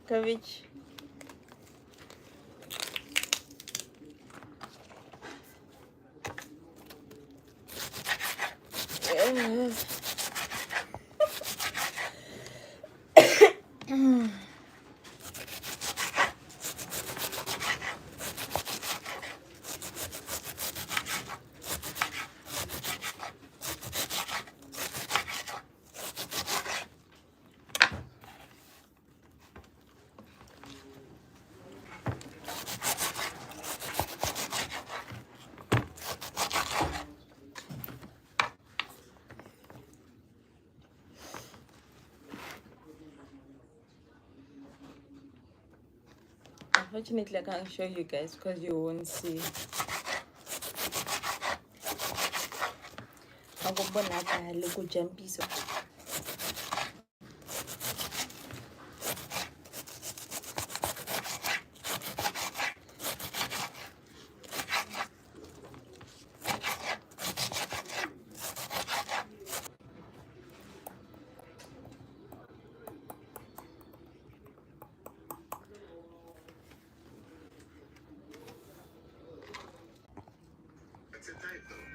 Cabbage. Unfortunately, I can't show you guys because you won't see. Akubonakali kujampiso.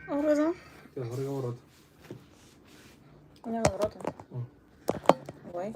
Oh, razão. 야, 허리가 멀어. Não, rota. Oi.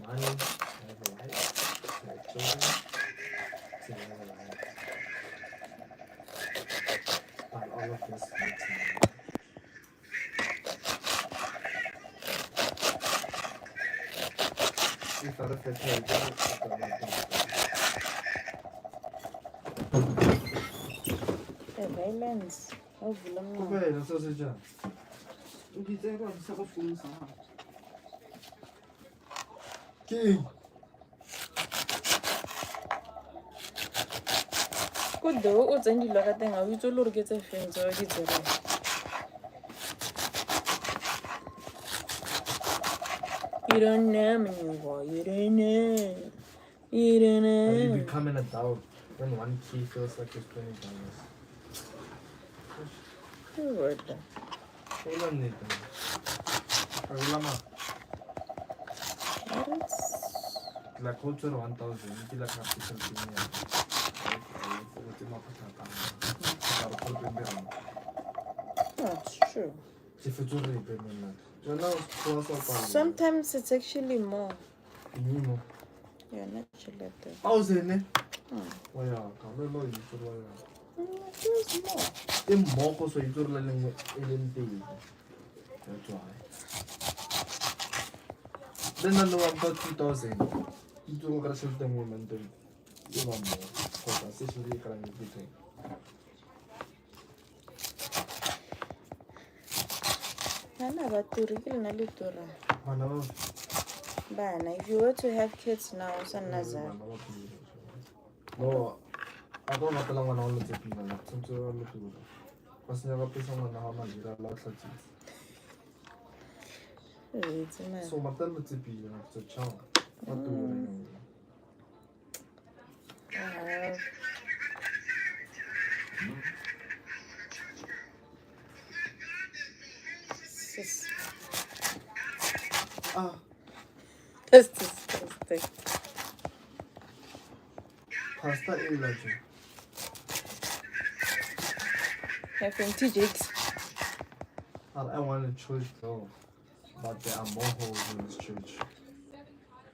money, I have a life, I have children, to have a life. But all of this makes me if other people pay The violence. Oh, Vilma. 그거에 있어서죠. 우리 때가 사고 싶은 상황. 기 Kudo o tseng dilo ka teng a o itse le gore ke tse feng tse o di tsereng. You don't know me, boy. You don't know. You don't How do you know. become an adult when one key feels like it's $20? Good. Hold on, Nathan. Problema. like go to 1,000 ke la capital ke nya go tse maphata ka ba go pembera That's true. se fetso re pemela jona o so pa Sometimes it's actually more. no You're not sure though. 1,000 wa ya ka me lo yi tso wa ya It feels more. e mmogo so itse re la lengwe e leng teng that's why then no one got 2,000 itse go ka se teng mo menteng e ba mo go ka se se le ka nang ke teng Nana baturi ke lena le tura. bana ba Bana, if you were to have kids now, son Nazar. no a go batla ngwana o letse pila la tsentse wa le tura ba senya ba pesa ngwana ha madira la tlhatsitse It's man. so batla letse pila na tse chao ba tura Sis. That's disgusting. pasta e la tse FMT jigs. I want a church though but there are more holes in this church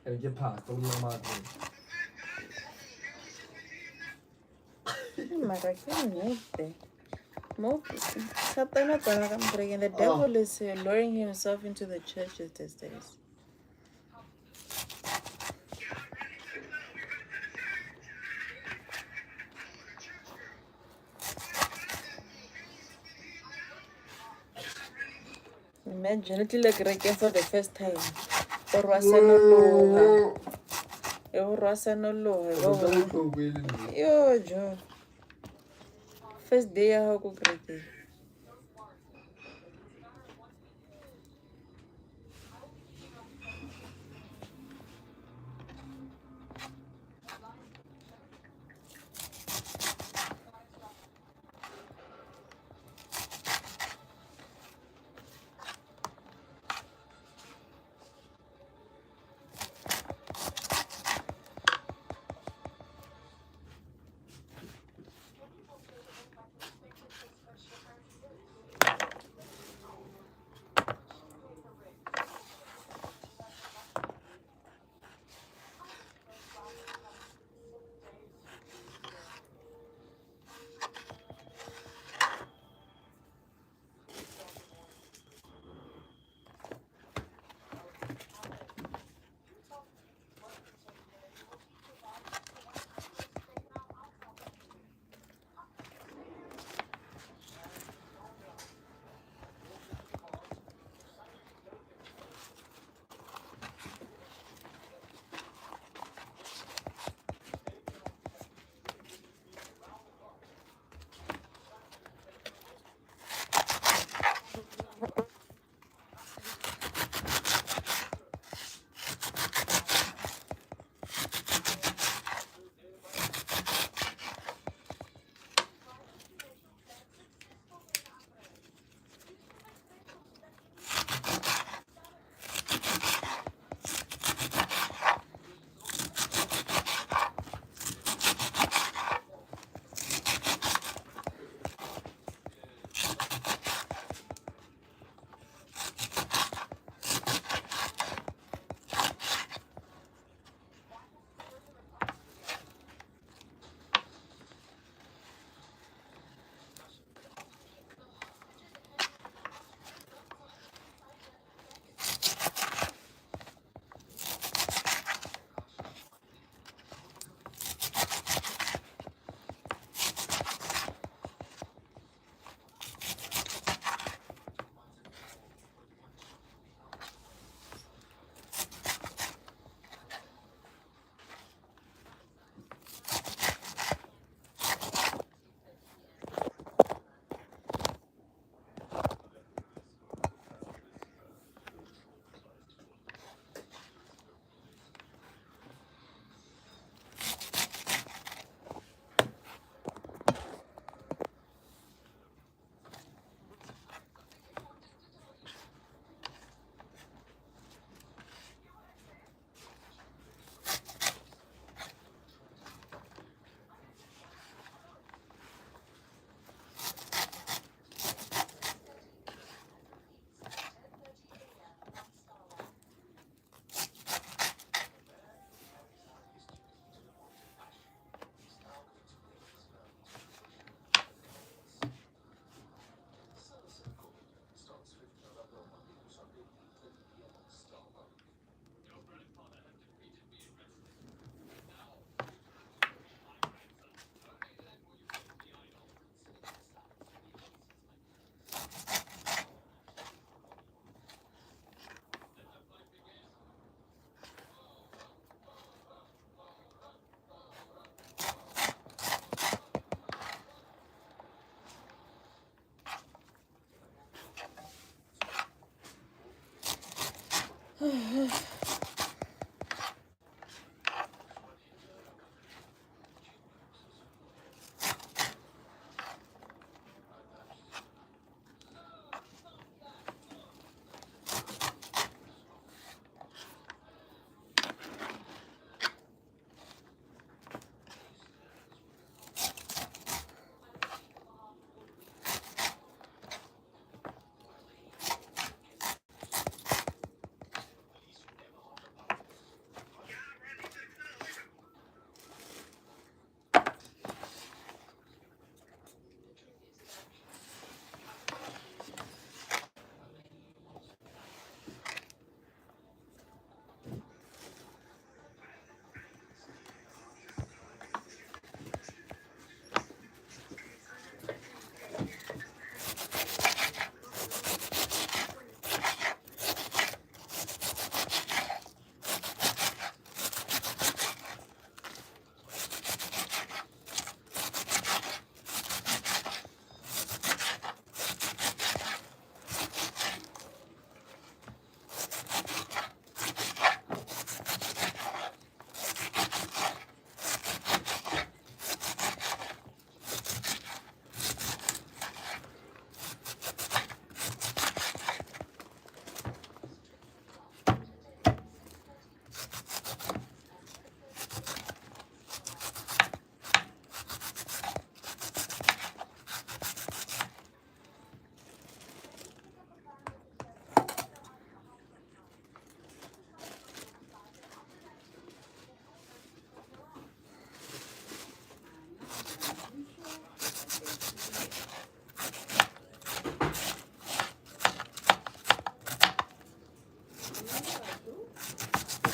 and get past all the matter Mara, Satana breaking. The devil is luring himself into the churches these days. Imagine it like again for the first time. Or was Yo, Joe. First day I go great.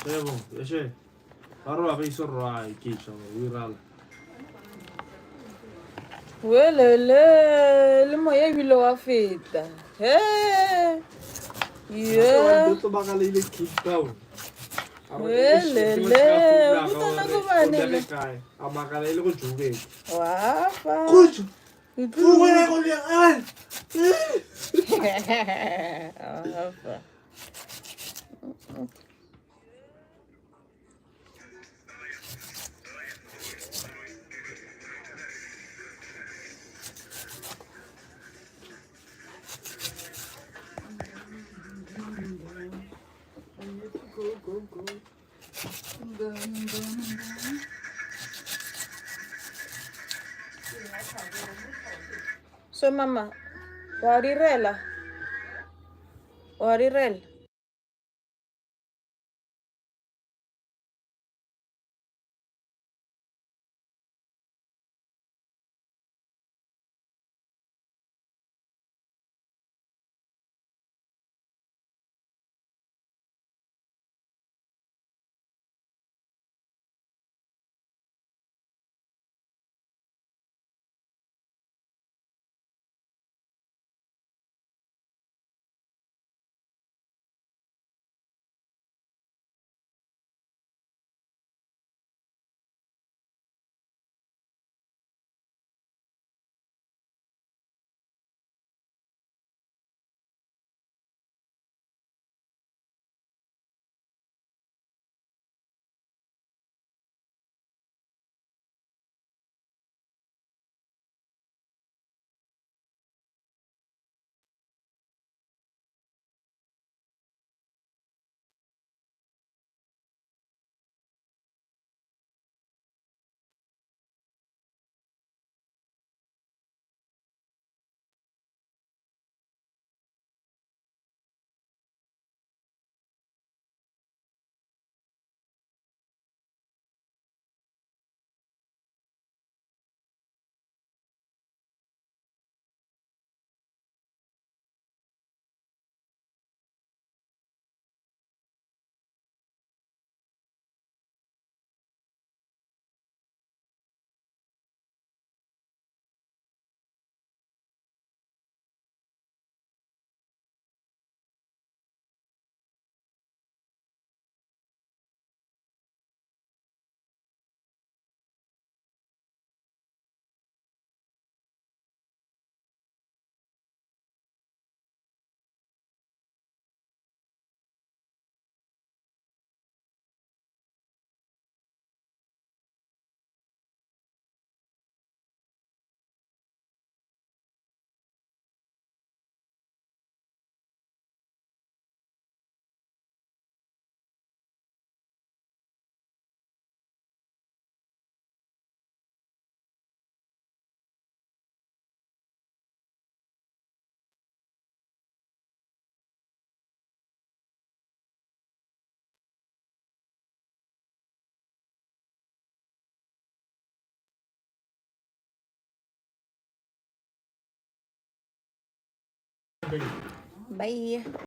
Yebo, yeshe. Baro abe iso rai kitso, viral. Welele, le moya ebile wa feta. He. Yeah. To bakala ile Cape Town. Welele, botana ko bane le. Amakala ile go Joburg. Wa fa. Kujo. Fuwe go le an. Wa fa. Go. So mama, wa rirela. Wa rirela. Bye. Bye.